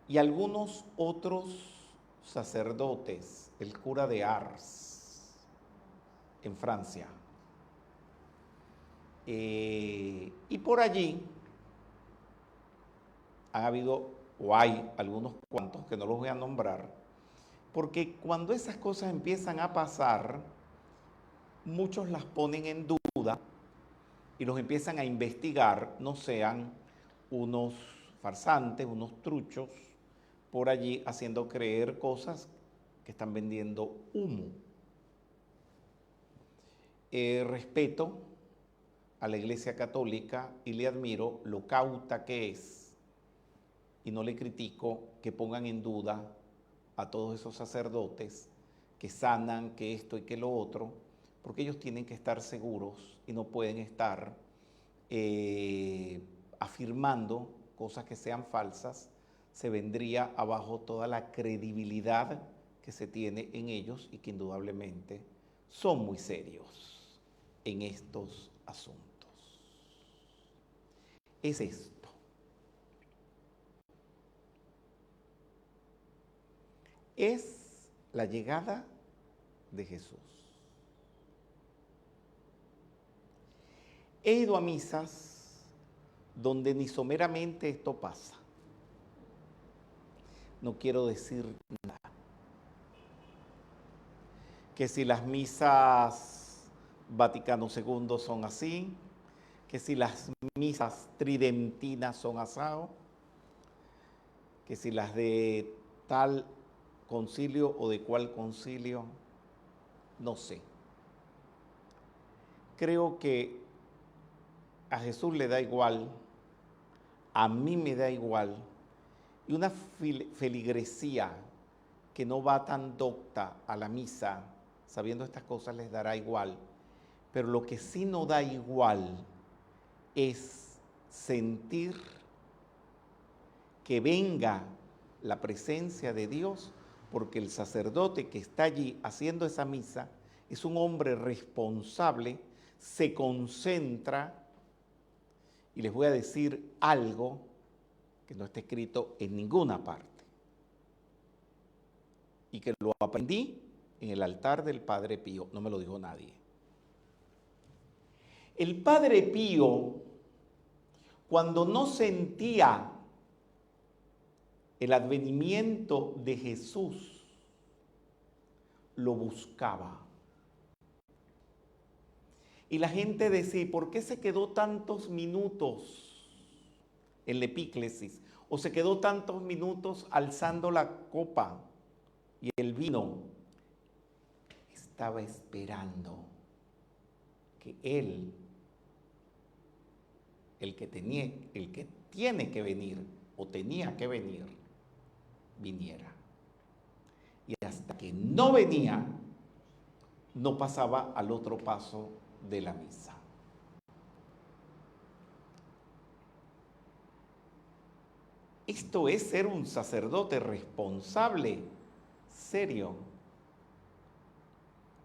Y algunos otros sacerdotes, el cura de Ars, en Francia. Y por allí han habido, o hay algunos cuantos que no los voy a nombrar, porque cuando esas cosas empiezan a pasar, muchos las ponen en duda y los empiezan a investigar, no sean unos farsantes, unos truchos, por allí haciendo creer cosas que están vendiendo humo. Respeto a la Iglesia Católica y le admiro lo cauta que es y no le critico que pongan en duda a todos esos sacerdotes que sanan, que esto y que lo otro, porque ellos tienen que estar seguros y no pueden estar afirmando cosas que sean falsas. Se vendría abajo toda la credibilidad que se tiene en ellos y que indudablemente son muy serios en estos asuntos. Es esto. Es la llegada de Jesús. He ido a misas donde ni someramente esto pasa. No quiero decir nada. Que si las misas Vaticano II son así, que si las misas tridentinas son asao, que si las de tal concilio o de cual concilio, no sé. Creo que a Jesús le da igual, a mí me da igual, y una feligresía que no va tan docta a la misa, sabiendo estas cosas, les dará igual. Pero lo que sí no da igual es sentir que venga la presencia de Dios, porque el sacerdote que está allí haciendo esa misa es un hombre responsable, se concentra, y les voy a decir algo que no está escrito en ninguna parte, y que lo aprendí en el altar del Padre Pío, no me lo dijo nadie. El Padre Pío, cuando no sentía el advenimiento de Jesús, lo buscaba. Y la gente decía, ¿por qué se quedó tantos minutos en la epíclesis? ¿O se quedó tantos minutos alzando la copa y el vino? Estaba esperando que él, el que tiene que venir o tenía que venir, viniera. Y hasta que no venía, no pasaba al otro paso de la misa. Esto es ser un sacerdote responsable, serio.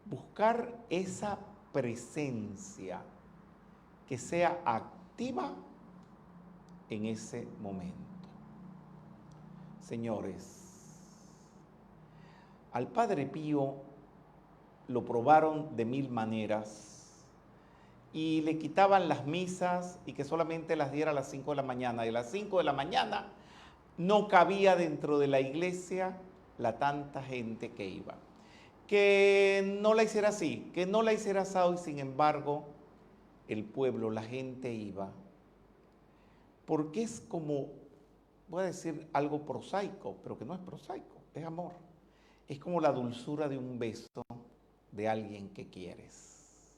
Buscar esa presencia que sea activa en ese momento. Señores, al Padre Pío lo probaron de 1000 maneras y le quitaban las misas y que solamente las diera a las 5 de la mañana. Y a las 5 de la mañana no cabía dentro de la iglesia la tanta gente que iba. Que no la hiciera así, que no la hiciera asado, y sin embargo el pueblo, la gente iba. Porque es como, voy a decir algo prosaico, pero que no es prosaico, es amor. Es como la dulzura de un beso de alguien que quieres.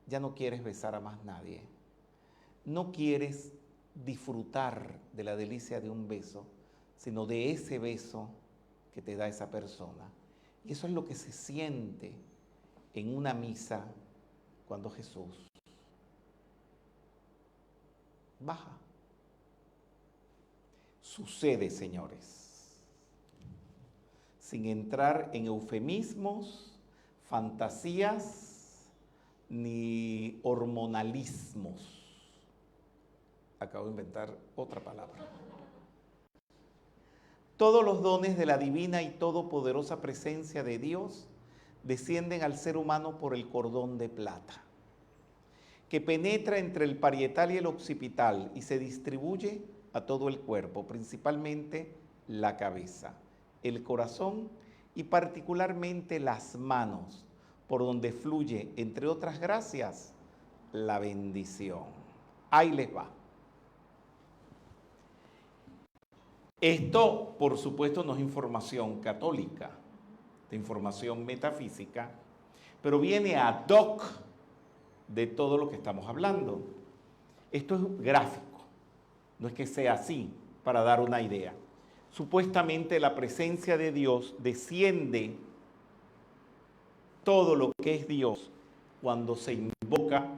Ya no quieres besar a más nadie. No quieres disfrutar de la delicia de un beso, sino de ese beso que te da esa persona. Y eso es lo que se siente en una misa cuando Jesús baja. Sucede, señores, sin entrar en eufemismos, fantasías, ni hormonalismos. Acabo de inventar otra palabra. Todos los dones de la divina y todopoderosa presencia de Dios descienden al ser humano por el cordón de plata, que penetra entre el parietal y el occipital y se distribuye a todo el cuerpo, principalmente la cabeza, el corazón y particularmente las manos, por donde fluye, entre otras gracias, la bendición. Ahí les va. Esto, por supuesto, no es información católica, de información metafísica, pero viene ad hoc de todo lo que estamos hablando. Esto es gráfico, no es que sea así, para dar una idea. Supuestamente la presencia de Dios desciende, todo lo que es Dios, cuando se invoca,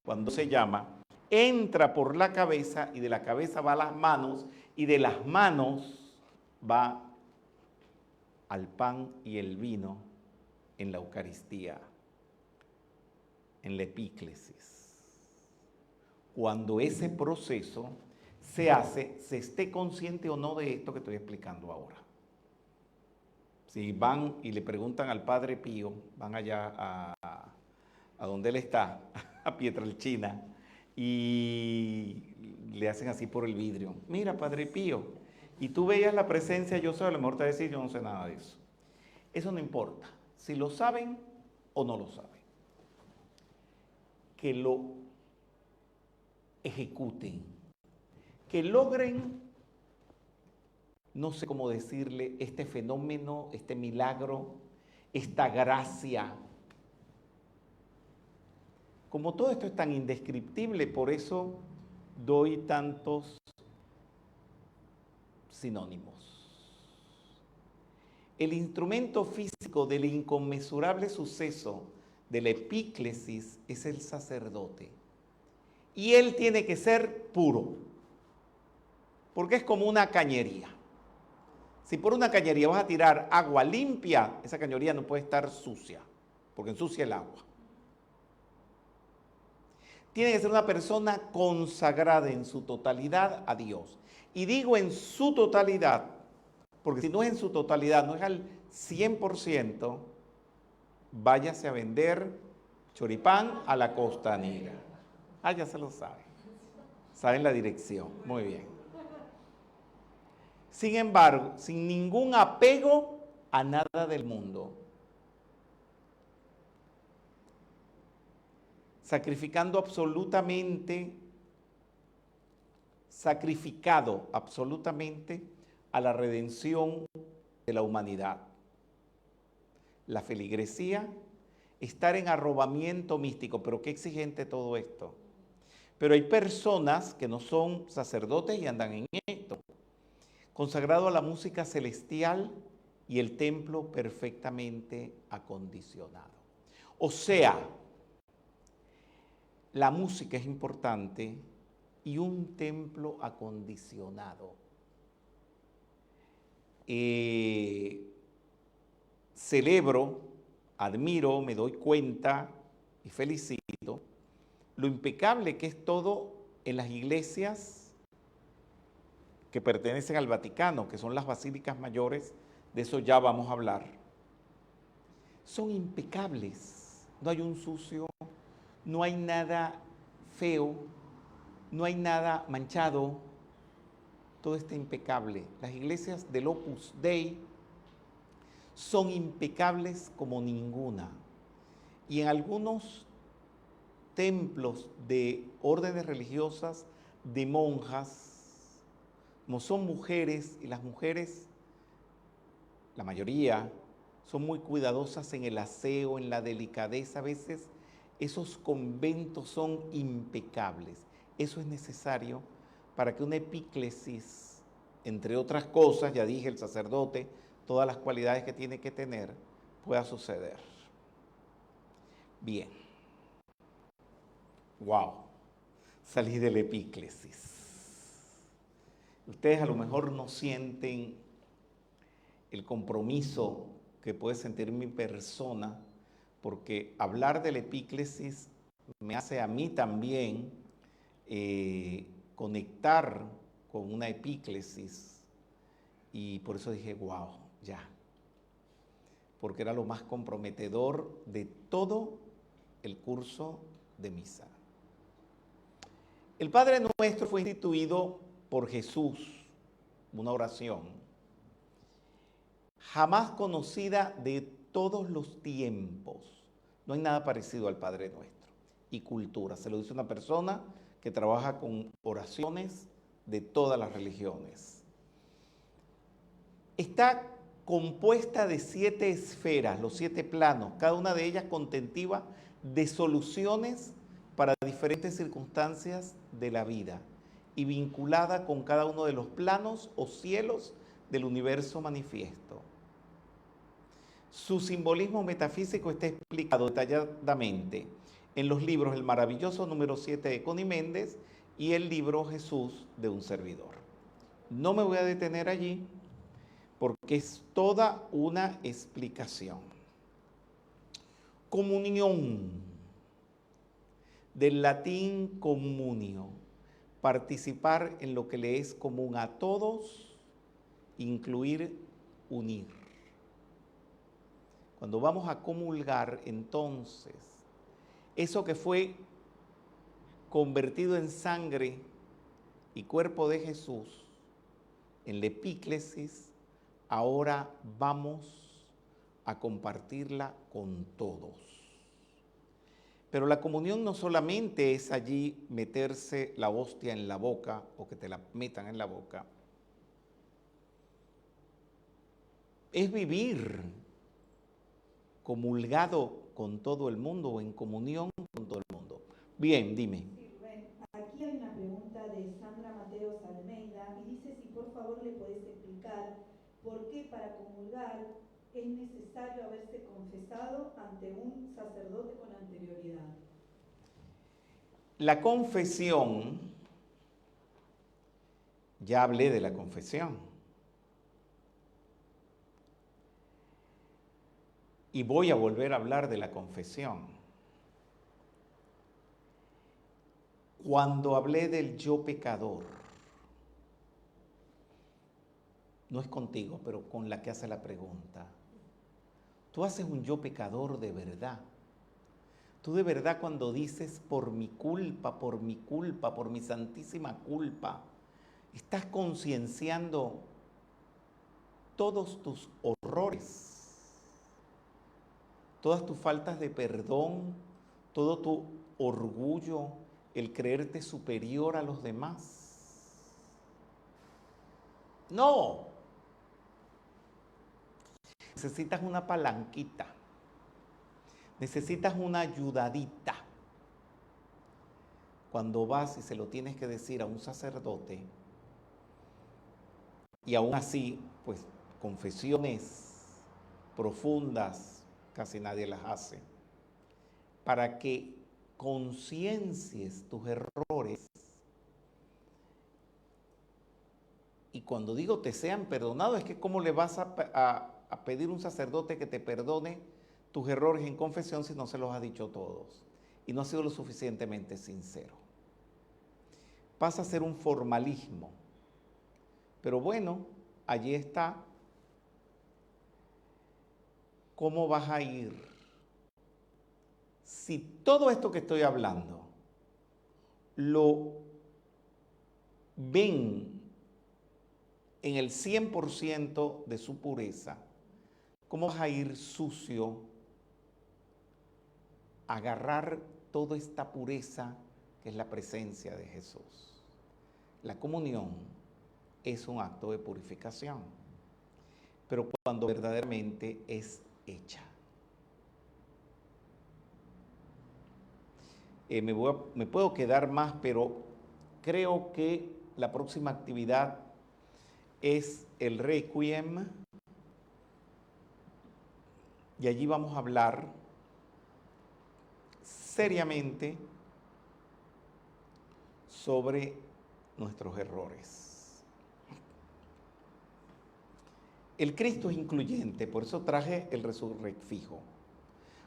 cuando se llama, entra por la cabeza y de la cabeza va a las manos y de las manos va al pan y el vino en la Eucaristía, en la epíclesis. Cuando ese proceso se hace, se esté consciente o no de esto que estoy explicando ahora. Si van y le preguntan al Padre Pío, van allá a donde él está, a Pietrelcina, y le hacen así por el vidrio. Mira, Padre Pío, y tú veías la presencia, yo sé, a lo mejor te va a decir, yo no sé nada de eso. Eso no importa, si lo saben o no lo saben. Que lo ejecuten, que logren, no sé cómo decirle, este fenómeno, este milagro, esta gracia, como todo esto es tan indescriptible, por eso doy tantos sinónimos. El instrumento físico del inconmensurable suceso de la epíclesis es el sacerdote. Y él tiene que ser puro, porque es como una cañería. Si por una cañería vas a tirar agua limpia, esa cañería no puede estar sucia, porque ensucia el agua. Tiene que ser una persona consagrada en su totalidad a Dios. Y digo en su totalidad, porque si no es en su totalidad, no es al 100%, váyase a vender choripán a la Costanera. Ah, ya se lo saben. Saben la dirección. Muy bien. Sin embargo, sin ningún apego a nada del mundo. Sacrificado absolutamente a la redención de la humanidad. La feligresía, estar en arrobamiento místico, pero qué exigente todo esto. Pero hay personas que no son sacerdotes y andan en esto, consagrado a la música celestial y el templo perfectamente acondicionado. O sea, la música es importante y un templo acondicionado. Celebro, admiro, me doy cuenta y felicito lo impecable que es todo en las iglesias que pertenecen al Vaticano, que son las basílicas mayores, de eso ya vamos a hablar. Son impecables, no hay un sucio, no hay nada feo, no hay nada manchado, todo está impecable. Las iglesias del Opus Dei son impecables como ninguna. Y en algunos templos de órdenes religiosas, de monjas, como son mujeres, y las mujeres, la mayoría, son muy cuidadosas en el aseo, en la delicadeza. A veces esos conventos son impecables. Eso es necesario para que una epíclesis, entre otras cosas, ya dije, el sacerdote, todas las cualidades que tiene que tener, pueda suceder. Bien. Wow. Salí de la epíclesis. Ustedes a lo mejor no sienten el compromiso que puede sentir mi persona, porque hablar de la epíclesis me hace a mí también conectar con una epíclesis, y por eso dije, wow, ya, porque era lo más comprometedor de todo el curso de misa. El Padre Nuestro fue instituido por Jesús, una oración jamás conocida de todos los tiempos. No hay nada parecido al Padre Nuestro. Y cultura, se lo dice una persona que trabaja con oraciones de todas las religiones. Está compuesta de 7 esferas, los 7 planos, cada una de ellas contentiva de soluciones para diferentes circunstancias de la vida y vinculada con cada uno de los planos o cielos del universo manifiesto. Su simbolismo metafísico está explicado detalladamente en los libros El maravilloso número 7 de Connie Méndez y el libro Jesús de un servidor. No me voy a detener allí porque es toda una explicación. Comunión, del latín communio, participar en lo que le es común a todos, incluir, unir. Cuando vamos a comulgar, entonces, eso que fue convertido en sangre y cuerpo de Jesús, en la epíclesis, ahora vamos a compartirla con todos. Pero la comunión no solamente es allí meterse la hostia en la boca o que te la metan en la boca. Es vivir comulgado con todo el mundo o en comunión con todo el mundo. Bien, dime. Sí, Rubén, aquí hay una pregunta de Sandra Mateos Almeida y dice si por favor le podés explicar por qué para comulgar es necesario haberse confesado ante un sacerdote con anterioridad. La confesión, ya hablé de la confesión. Y voy a volver a hablar de la confesión. Cuando hablé del yo pecador, no es contigo, pero con la que hace la pregunta. Tú haces un yo pecador de verdad. Tú de verdad cuando dices por mi culpa, por mi santísima culpa, estás concienciando todos tus horrores, todas tus faltas de perdón, todo tu orgullo, el creerte superior a los demás. No. Necesitas una palanquita. Necesitas una ayudadita. Cuando vas y se lo tienes que decir a un sacerdote, y aún así, pues, confesiones profundas, casi nadie las hace, para que conciencies tus errores y cuando digo te sean perdonados, es que ¿cómo le vas a pedir a un sacerdote que te perdone tus errores en confesión si no se los ha dicho todos y no ha sido lo suficientemente sincero? Pasa a ser un formalismo. Pero bueno, allí está. ¿Cómo vas a ir? Si todo esto que estoy hablando lo ven en el 100% de su pureza, ¿cómo vas a ir sucio a agarrar toda esta pureza que es la presencia de Jesús? La comunión es un acto de purificación, pero cuando verdaderamente es hecha. Me puedo quedar más, pero creo que la próxima actividad es el Requiem y allí vamos a hablar seriamente sobre nuestros errores. El Cristo es incluyente, por eso traje el resurrecfijo.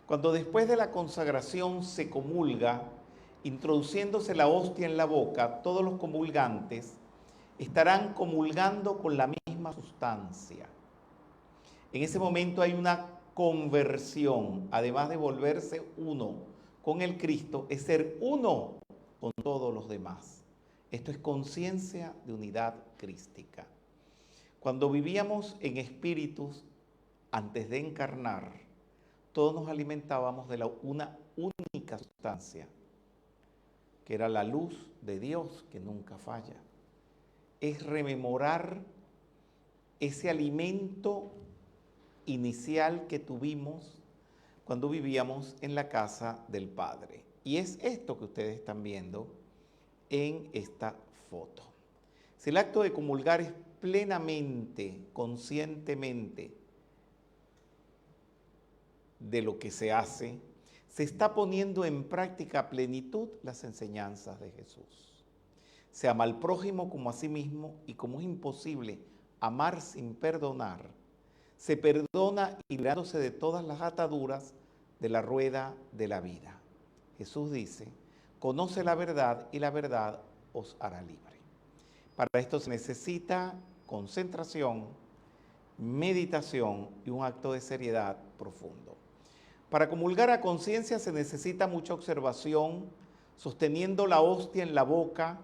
Cuando después de la consagración se comulga, introduciéndose la hostia en la boca, todos los comulgantes estarán comulgando con la misma sustancia. En ese momento hay una conversión, además de volverse uno con el Cristo, es ser uno con todos los demás. Esto es conciencia de unidad crística. Cuando vivíamos en espíritus, antes de encarnar, todos nos alimentábamos de una única sustancia, que era la luz de Dios que nunca falla. Es rememorar ese alimento inicial que tuvimos cuando vivíamos en la casa del Padre. Y es esto que ustedes están viendo en esta foto. Si el acto de comulgar es plenamente, conscientemente de lo que se hace, se está poniendo en práctica a plenitud las enseñanzas de Jesús. Se ama al prójimo como a sí mismo, y como es imposible amar sin perdonar, se perdona librándose de todas las ataduras de la rueda de la vida. Jesús dice, conoce la verdad y la verdad os hará libre. Para esto se necesita concentración, meditación y un acto de seriedad profundo. Para comulgar a conciencia se necesita mucha observación, sosteniendo la hostia en la boca,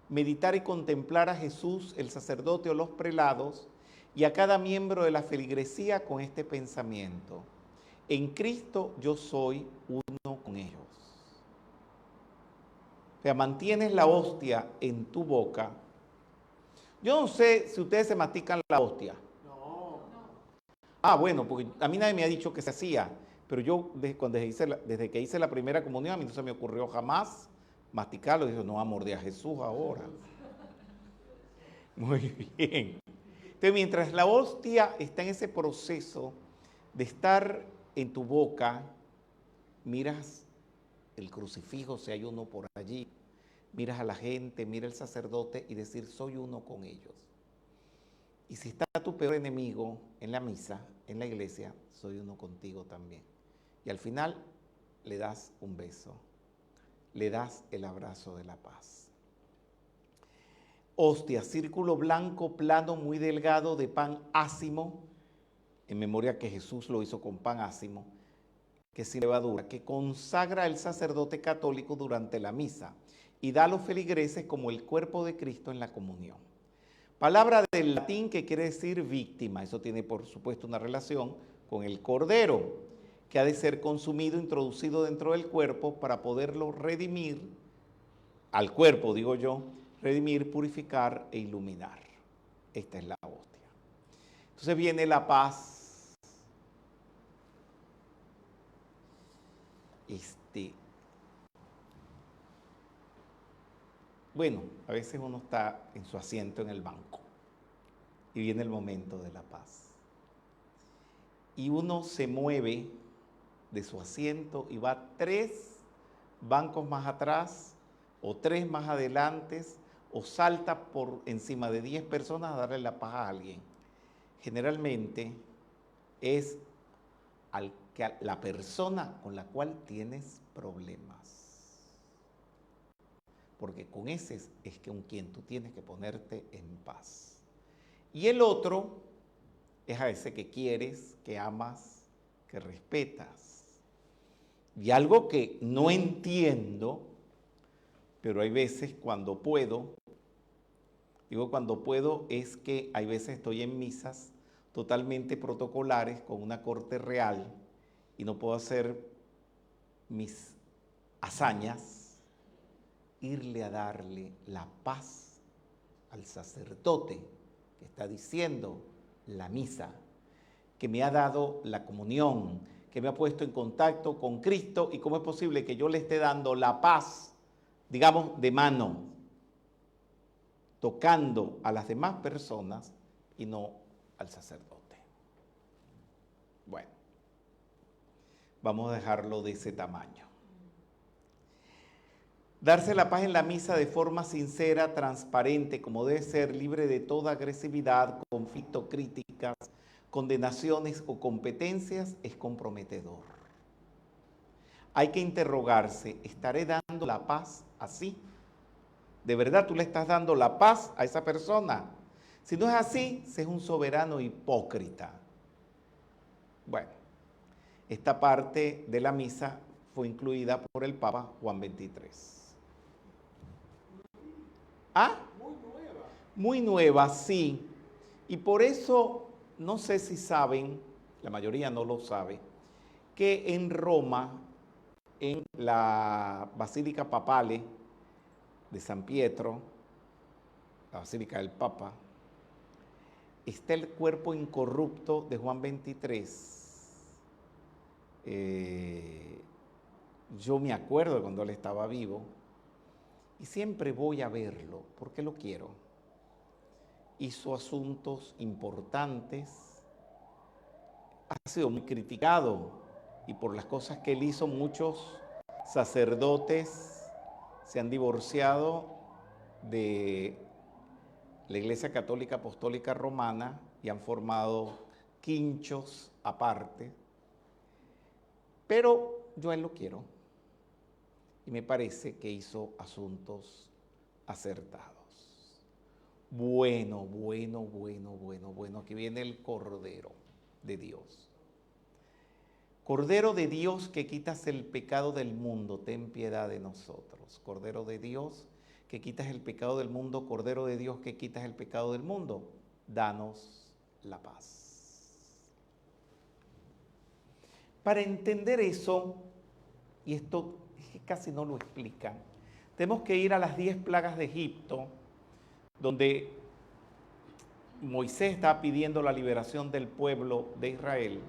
meditar y contemplar a Jesús, el sacerdote o los prelados, y a cada miembro de la feligresía con este pensamiento: en Cristo yo soy uno con ellos. O sea, mantienes la hostia en tu boca. Yo no sé si ustedes se mastican la hostia. No. Ah, bueno, porque a mí nadie me ha dicho que se hacía, Pero yo, desde que hice la primera comunión, a mí no se me ocurrió jamás masticarlo. Dije, no, amor de a Jesús ahora. Muy bien. Entonces, mientras la hostia está en ese proceso de estar en tu boca, miras el crucifijo, si hay uno por allí, miras a la gente, mira al sacerdote y decir, soy uno con ellos. Y si está tu peor enemigo en la misa, en la iglesia, soy uno contigo también. Y al final le das un beso, le das el abrazo de la paz. Hostia, círculo blanco, plano, muy delgado, de pan ácimo, en memoria que Jesús lo hizo con pan ácimo, que sin levadura, que consagra el sacerdote católico durante la misa y da a los feligreses como el cuerpo de Cristo en la comunión. Palabra del latín que quiere decir víctima. Eso tiene, por supuesto, una relación con el cordero, que ha de ser consumido, introducido dentro del cuerpo para poderlo redimir, al cuerpo, digo yo, redimir, purificar e iluminar. Esta es la hostia. Entonces viene la paz. Bueno, a veces uno está en su asiento en el banco y viene el momento de la paz. Y uno se mueve de su asiento y va 3 bancos más atrás o 3 más adelante o salta por encima de 10 personas a darle la paz a alguien. Generalmente es la persona con la cual tienes problemas. Porque con ese es con quien tú tienes que ponerte en paz. Y el otro es a ese que quieres, que amas, que respetas. Y algo que no entiendo, pero hay veces cuando puedo, digo cuando puedo, es que hay veces estoy en misas totalmente protocolares con una corte real y no puedo hacer mis hazañas, irle a darle la paz al sacerdote que está diciendo la misa, que me ha dado la comunión, que me ha puesto en contacto con Cristo, y cómo es posible que yo le esté dando la paz, digamos, de mano, tocando a las demás personas y no al sacerdote. Bueno, vamos a dejarlo de ese tamaño. Darse la paz en la misa de forma sincera, transparente, como debe ser, libre de toda agresividad, conflicto, críticas, condenaciones o competencias, es comprometedor. Hay que interrogarse, ¿estaré dando la paz así? ¿De verdad tú le estás dando la paz a esa persona? Si no es así, se es un soberano hipócrita. Bueno, esta parte de la misa fue incluida por el Papa Juan XXIII. ¿Ah? Muy nueva. Muy nueva, sí. Y por eso, no sé si saben, la mayoría no lo sabe, que en Roma, en la Basílica Papale de San Pietro, la Basílica del Papa, está el cuerpo incorrupto de Juan XXIII. Yo me acuerdo de cuando él estaba vivo y siempre voy a verlo porque lo quiero. Hizo asuntos importantes, ha sido muy criticado y por las cosas que él hizo muchos sacerdotes se han divorciado de la Iglesia Católica Apostólica Romana y han formado quinchos aparte, pero yo a él lo quiero y me parece que hizo asuntos acertados. Bueno, aquí viene el Cordero de Dios. Cordero de Dios que quitas el pecado del mundo, ten piedad de nosotros. Cordero de Dios que quitas el pecado del mundo, Cordero de Dios que quitas el pecado del mundo, danos la paz. Para entender eso, y esto es que casi no lo explican, tenemos que ir a las 10 plagas de Egipto, donde Moisés está pidiendo la liberación del pueblo de Israel.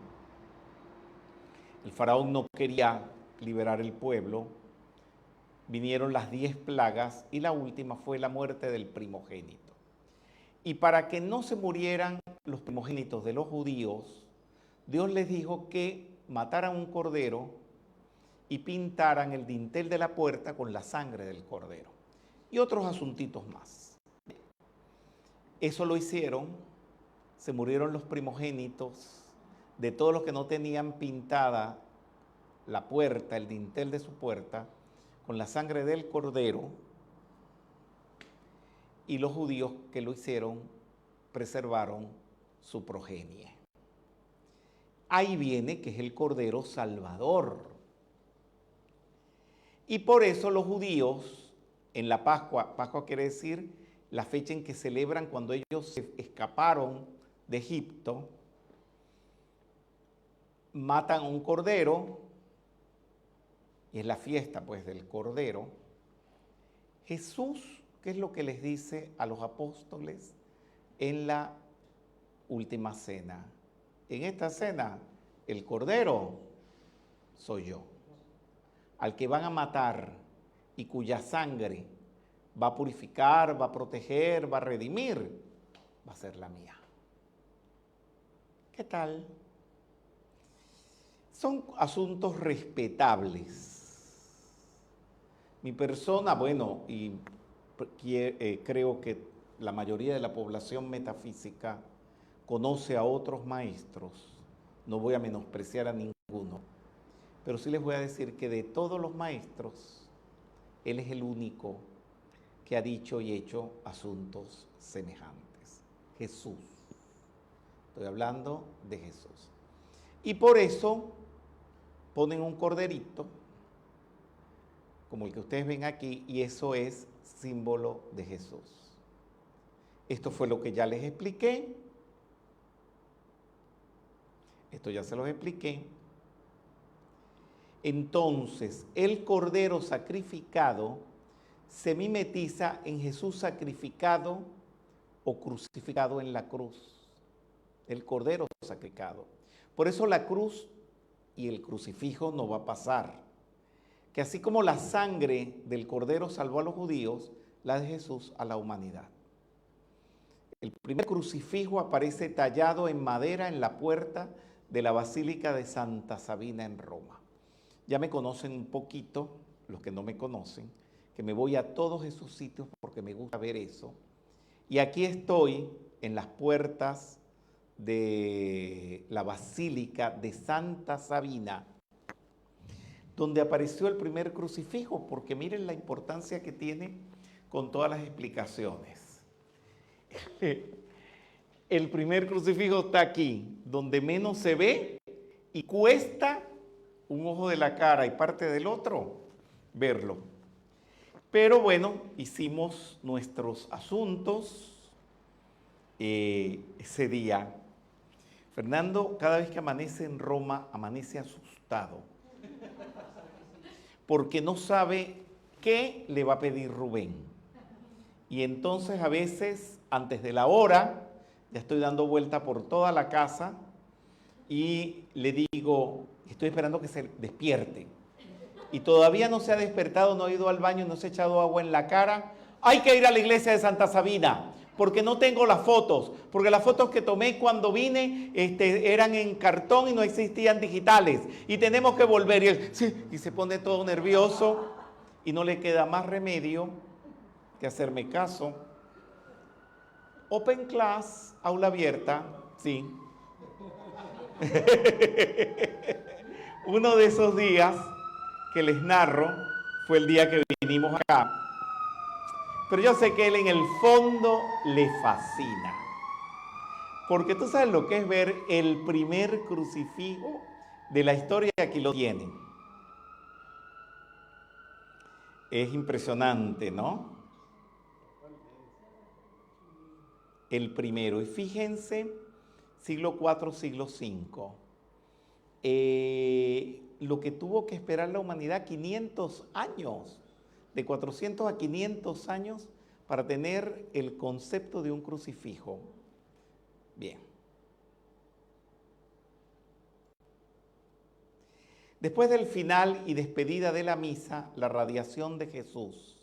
el faraón no quería liberar el pueblo, vinieron las 10 plagas y la última fue la muerte del primogénito. Y para que no se murieran los primogénitos de los judíos, Dios les dijo que mataran un cordero y pintaran el dintel de la puerta con la sangre del cordero. Y otros asuntitos más. Eso lo hicieron, se murieron los primogénitos de todos los que no tenían pintada la puerta, el dintel de su puerta, con la sangre del cordero, y los judíos que lo hicieron preservaron su progenie. Ahí viene que es el Cordero Salvador. Y por eso los judíos en la Pascua, Pascua quiere decir la fecha en que celebran cuando ellos se escaparon de Egipto, matan a un cordero, y es la fiesta pues del cordero. Jesús, ¿qué es lo que les dice a los apóstoles en la última cena? En esta cena, el cordero soy yo, al que van a matar y cuya sangre va a purificar, va a proteger, va a redimir, va a ser la mía. ¿Qué tal? Son asuntos respetables. Mi persona, bueno, y creo que la mayoría de la población metafísica conoce a otros maestros, no voy a menospreciar a ninguno, pero sí les voy a decir que de todos los maestros, él es el único que ha dicho y hecho asuntos semejantes. Jesús. Estoy hablando de Jesús. Y por eso ponen un corderito, como el que ustedes ven aquí, y eso es símbolo de Jesús. Esto fue lo que ya les expliqué. Esto ya se los expliqué. Entonces, el cordero sacrificado se mimetiza en Jesús sacrificado o crucificado en la cruz. El cordero sacrificado. Por eso la cruz y el crucifijo no va a pasar. Que así como la sangre del cordero salvó a los judíos, la de Jesús a la humanidad. El primer crucifijo aparece tallado en madera en la puerta de la Basílica de Santa Sabina en Roma. Ya me conocen un poquito, los que no me conocen, que me voy a todos esos sitios porque me gusta ver eso. Y aquí estoy en las puertas de la Basílica de Santa Sabina, donde apareció el primer crucifijo, porque miren la importancia que tiene con todas las explicaciones. El primer crucifijo está aquí, donde menos se ve y cuesta un ojo de la cara y parte del otro verlo. Pero bueno, hicimos nuestros asuntos ese día. Fernando, cada vez que amanece en Roma, amanece asustado, porque no sabe qué le va a pedir Rubén. Y entonces a veces, antes de la hora, ya estoy dando vuelta por toda la casa y le digo, estoy esperando que se despierte. Y todavía no se ha despertado, no ha ido al baño, no se ha echado agua en la cara. Hay que ir a la iglesia de Santa Sabina, porque no tengo las fotos, porque las fotos que tomé cuando vine eran en cartón y no existían digitales. Y tenemos que volver. Y él, sí, y se pone todo nervioso y no le queda más remedio que hacerme caso. Open class, aula abierta, sí. Uno de esos días que les narro fue el día que vinimos acá. Pero yo sé que él en el fondo le fascina. Porque tú sabes lo que es ver el primer crucifijo de la historia, aquí lo tienen. Es impresionante, ¿no? El primero. Y fíjense, siglo IV, siglo V. Lo que tuvo que esperar la humanidad, 500 años. De 400 a 500 años para tener el concepto de un crucifijo. Bien. Después del final y despedida de la misa, la radiación de Jesús,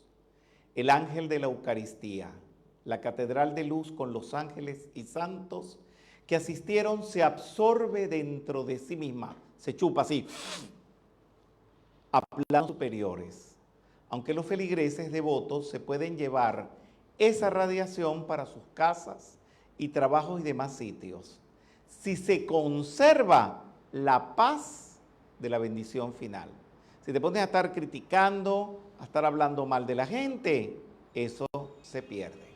el ángel de la Eucaristía, la catedral de luz con los ángeles y santos que asistieron se absorbe dentro de sí misma, se chupa así, a planos superiores. Aunque los feligreses devotos se pueden llevar esa radiación para sus casas y trabajos y demás sitios, si se conserva la paz de la bendición final. Si te pones a estar criticando, a estar hablando mal de la gente, eso se pierde.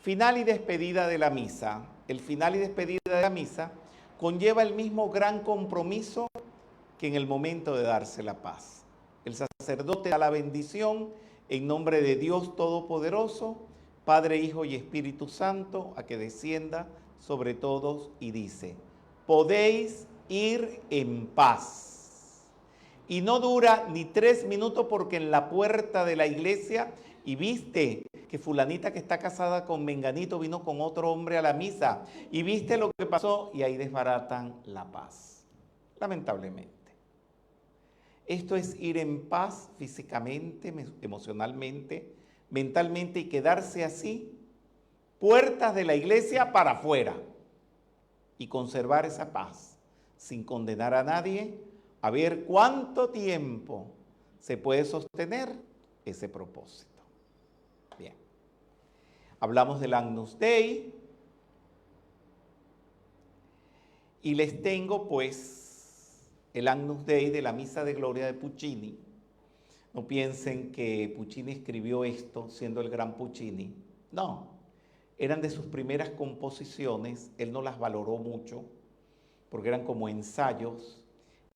Final y despedida de la misa. El final y despedida de la misa conlleva el mismo gran compromiso que en el momento de darse la paz. El sacerdote da la bendición en nombre de Dios Todopoderoso, Padre, Hijo y Espíritu Santo, a que descienda sobre todos y dice: podéis ir en paz. Y no dura ni 3 minutos porque en la puerta de la iglesia, y viste que fulanita que está casada con menganito vino con otro hombre a la misa, y viste lo que pasó, y ahí desbaratan la paz, lamentablemente. Esto es ir en paz físicamente, emocionalmente, mentalmente, y quedarse así, puertas de la iglesia para afuera, y conservar esa paz, sin condenar a nadie, a ver cuánto tiempo se puede sostener ese propósito. Bien. Hablamos del Agnus Dei y les tengo pues el Agnus Dei de la Misa de Gloria de Puccini. No piensen que Puccini escribió esto siendo el gran Puccini. No, eran de sus primeras composiciones, él no las valoró mucho porque eran como ensayos,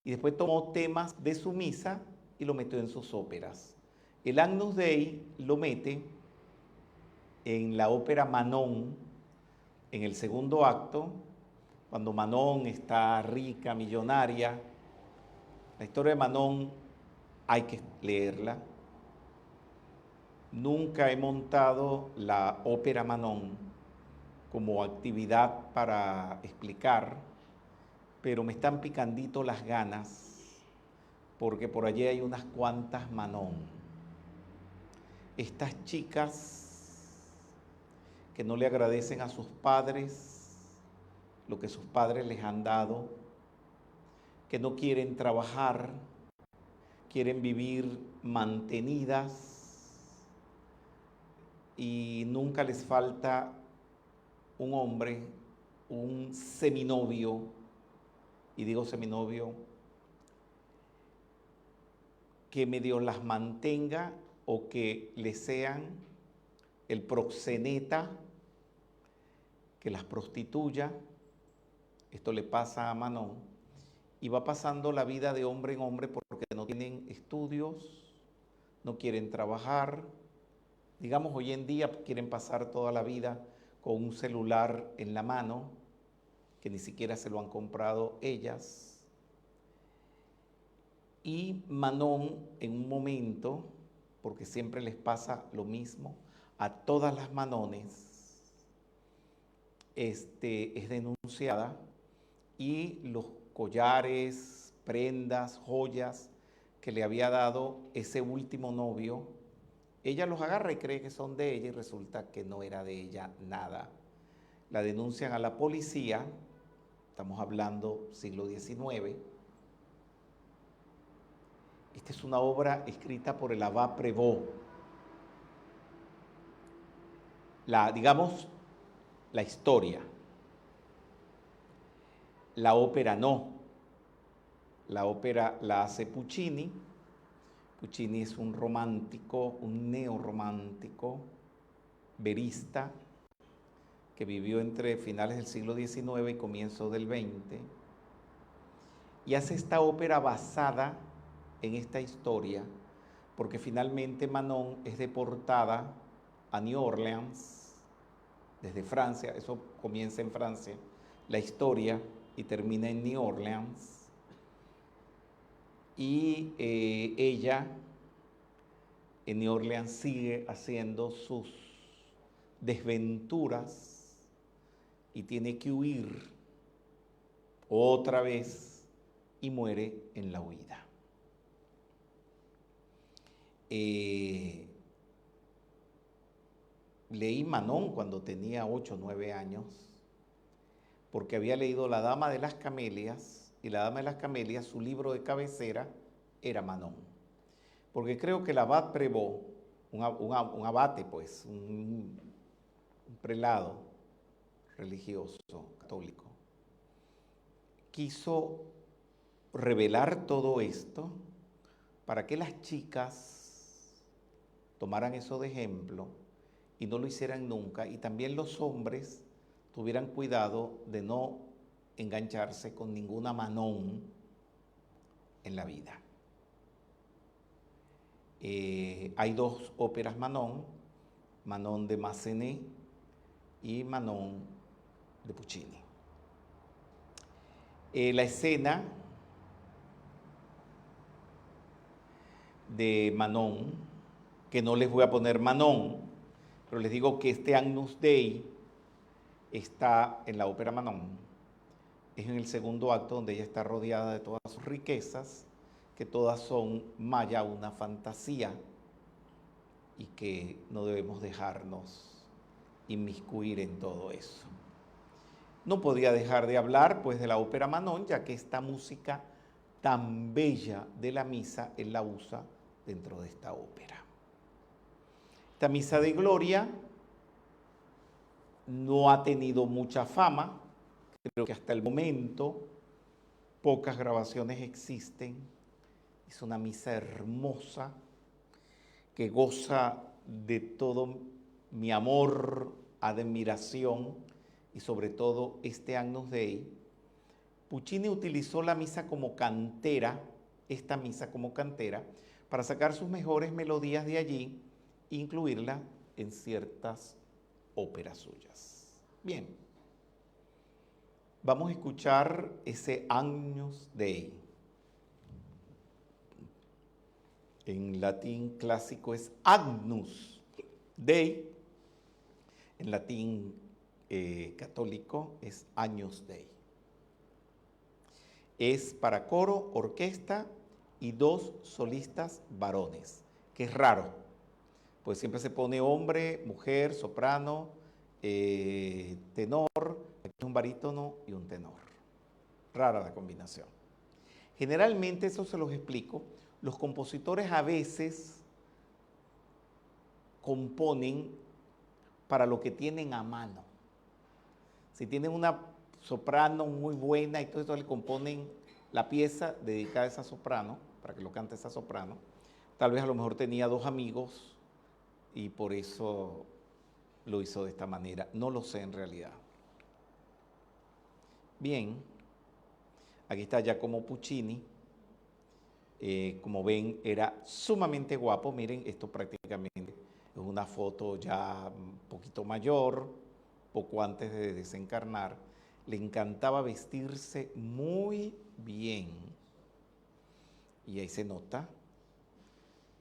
y después tomó temas de su misa y lo metió en sus óperas. El Agnus Dei lo mete en la ópera Manon, en el segundo acto, cuando Manon está rica, millonaria. La historia de Manon hay que leerla. Nunca he montado la ópera Manon como actividad para explicar, pero me están picandito las ganas, porque por allí hay unas cuantas Manon. Estas chicas que no le agradecen a sus padres lo que sus padres les han dado, que no quieren trabajar, quieren vivir mantenidas y nunca les falta un hombre, un seminovio, y digo seminovio, que medio las mantenga o que les sean el proxeneta, que las prostituya. Esto le pasa a Manon, y va pasando la vida de hombre en hombre porque no tienen estudios, no quieren trabajar. Digamos, hoy en día quieren pasar toda la vida con un celular en la mano, que ni siquiera se lo han comprado ellas. Y Manon, en un momento, porque siempre les pasa lo mismo a todas las Manones, es denunciada, y los collares, prendas, joyas que le había dado ese último novio, ella los agarra y cree que son de ella, y resulta que no era de ella nada. La denuncian a la policía, estamos hablando siglo XIX. Esta es una obra escrita por el abad Prévost. Digamos, la historia. La ópera no. La ópera la hace Puccini. Puccini es un romántico, un neorromántico, verista, que vivió entre finales del siglo XIX y comienzos del XX, y hace esta ópera basada en esta historia, porque finalmente Manon es deportada a New Orleans desde Francia. Eso comienza en Francia, la historia, y termina en New Orleans, y ella en New Orleans sigue haciendo sus desventuras y tiene que huir otra vez y muere en la huida. Leí Manon cuando tenía 8 o 9 años, porque había leído La Dama de las Camelias, y La Dama de las Camelias, su libro de cabecera, era Manon. Porque creo que el abad Prévost, un abate pues, un prelado religioso católico, quiso revelar todo esto para que las chicas tomaran eso de ejemplo y no lo hicieran nunca, y también los hombres tuvieran cuidado de no engancharse con ninguna Manon en la vida. Hay 2 óperas Manon, Manon de Massenet y Manon de Puccini. La escena de Manon, que no les voy a poner Manon, pero les digo que este Agnus Dei está en la ópera Manon, es en el segundo acto donde ella está rodeada de todas sus riquezas, que todas son más allá una fantasía y que no debemos dejarnos inmiscuir en todo eso. No podía dejar de hablar pues de la ópera Manon, ya que esta música tan bella de la misa él la usa dentro de esta ópera. Esta misa de gloria no ha tenido mucha fama, creo que hasta el momento pocas grabaciones existen. Es una misa hermosa que goza de todo mi amor, admiración y sobre todo este Agnus Dei. Puccini utilizó la misa como cantera, esta misa como cantera, para sacar sus mejores melodías de allí e incluirla en ciertas óperas suyas. Bien, vamos a escuchar ese Agnus Dei. En latín clásico es Agnus Dei, en latín católico es Agnus Dei. Es para coro, orquesta y 2 solistas varones, que es raro, pues siempre se pone hombre, mujer, soprano, tenor, aquí un barítono y un tenor. Rara la combinación. Generalmente, eso se los explico, los compositores a veces componen para lo que tienen a mano. Si tienen una soprano muy buena y todo eso, le componen la pieza dedicada a esa soprano, para que lo cante esa soprano. Tal vez a lo mejor tenía 2 amigos y por eso lo hizo de esta manera. No lo sé en realidad. Bien, aquí está Giacomo Puccini. Como ven, era sumamente guapo. Miren, esto prácticamente es una foto ya un poquito mayor, poco antes de desencarnar. Le encantaba vestirse muy bien. Y ahí se nota.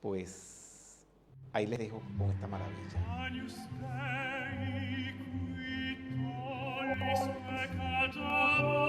Pues ahí les dejo con esta maravilla. Agnus Dei, qui tollis peccata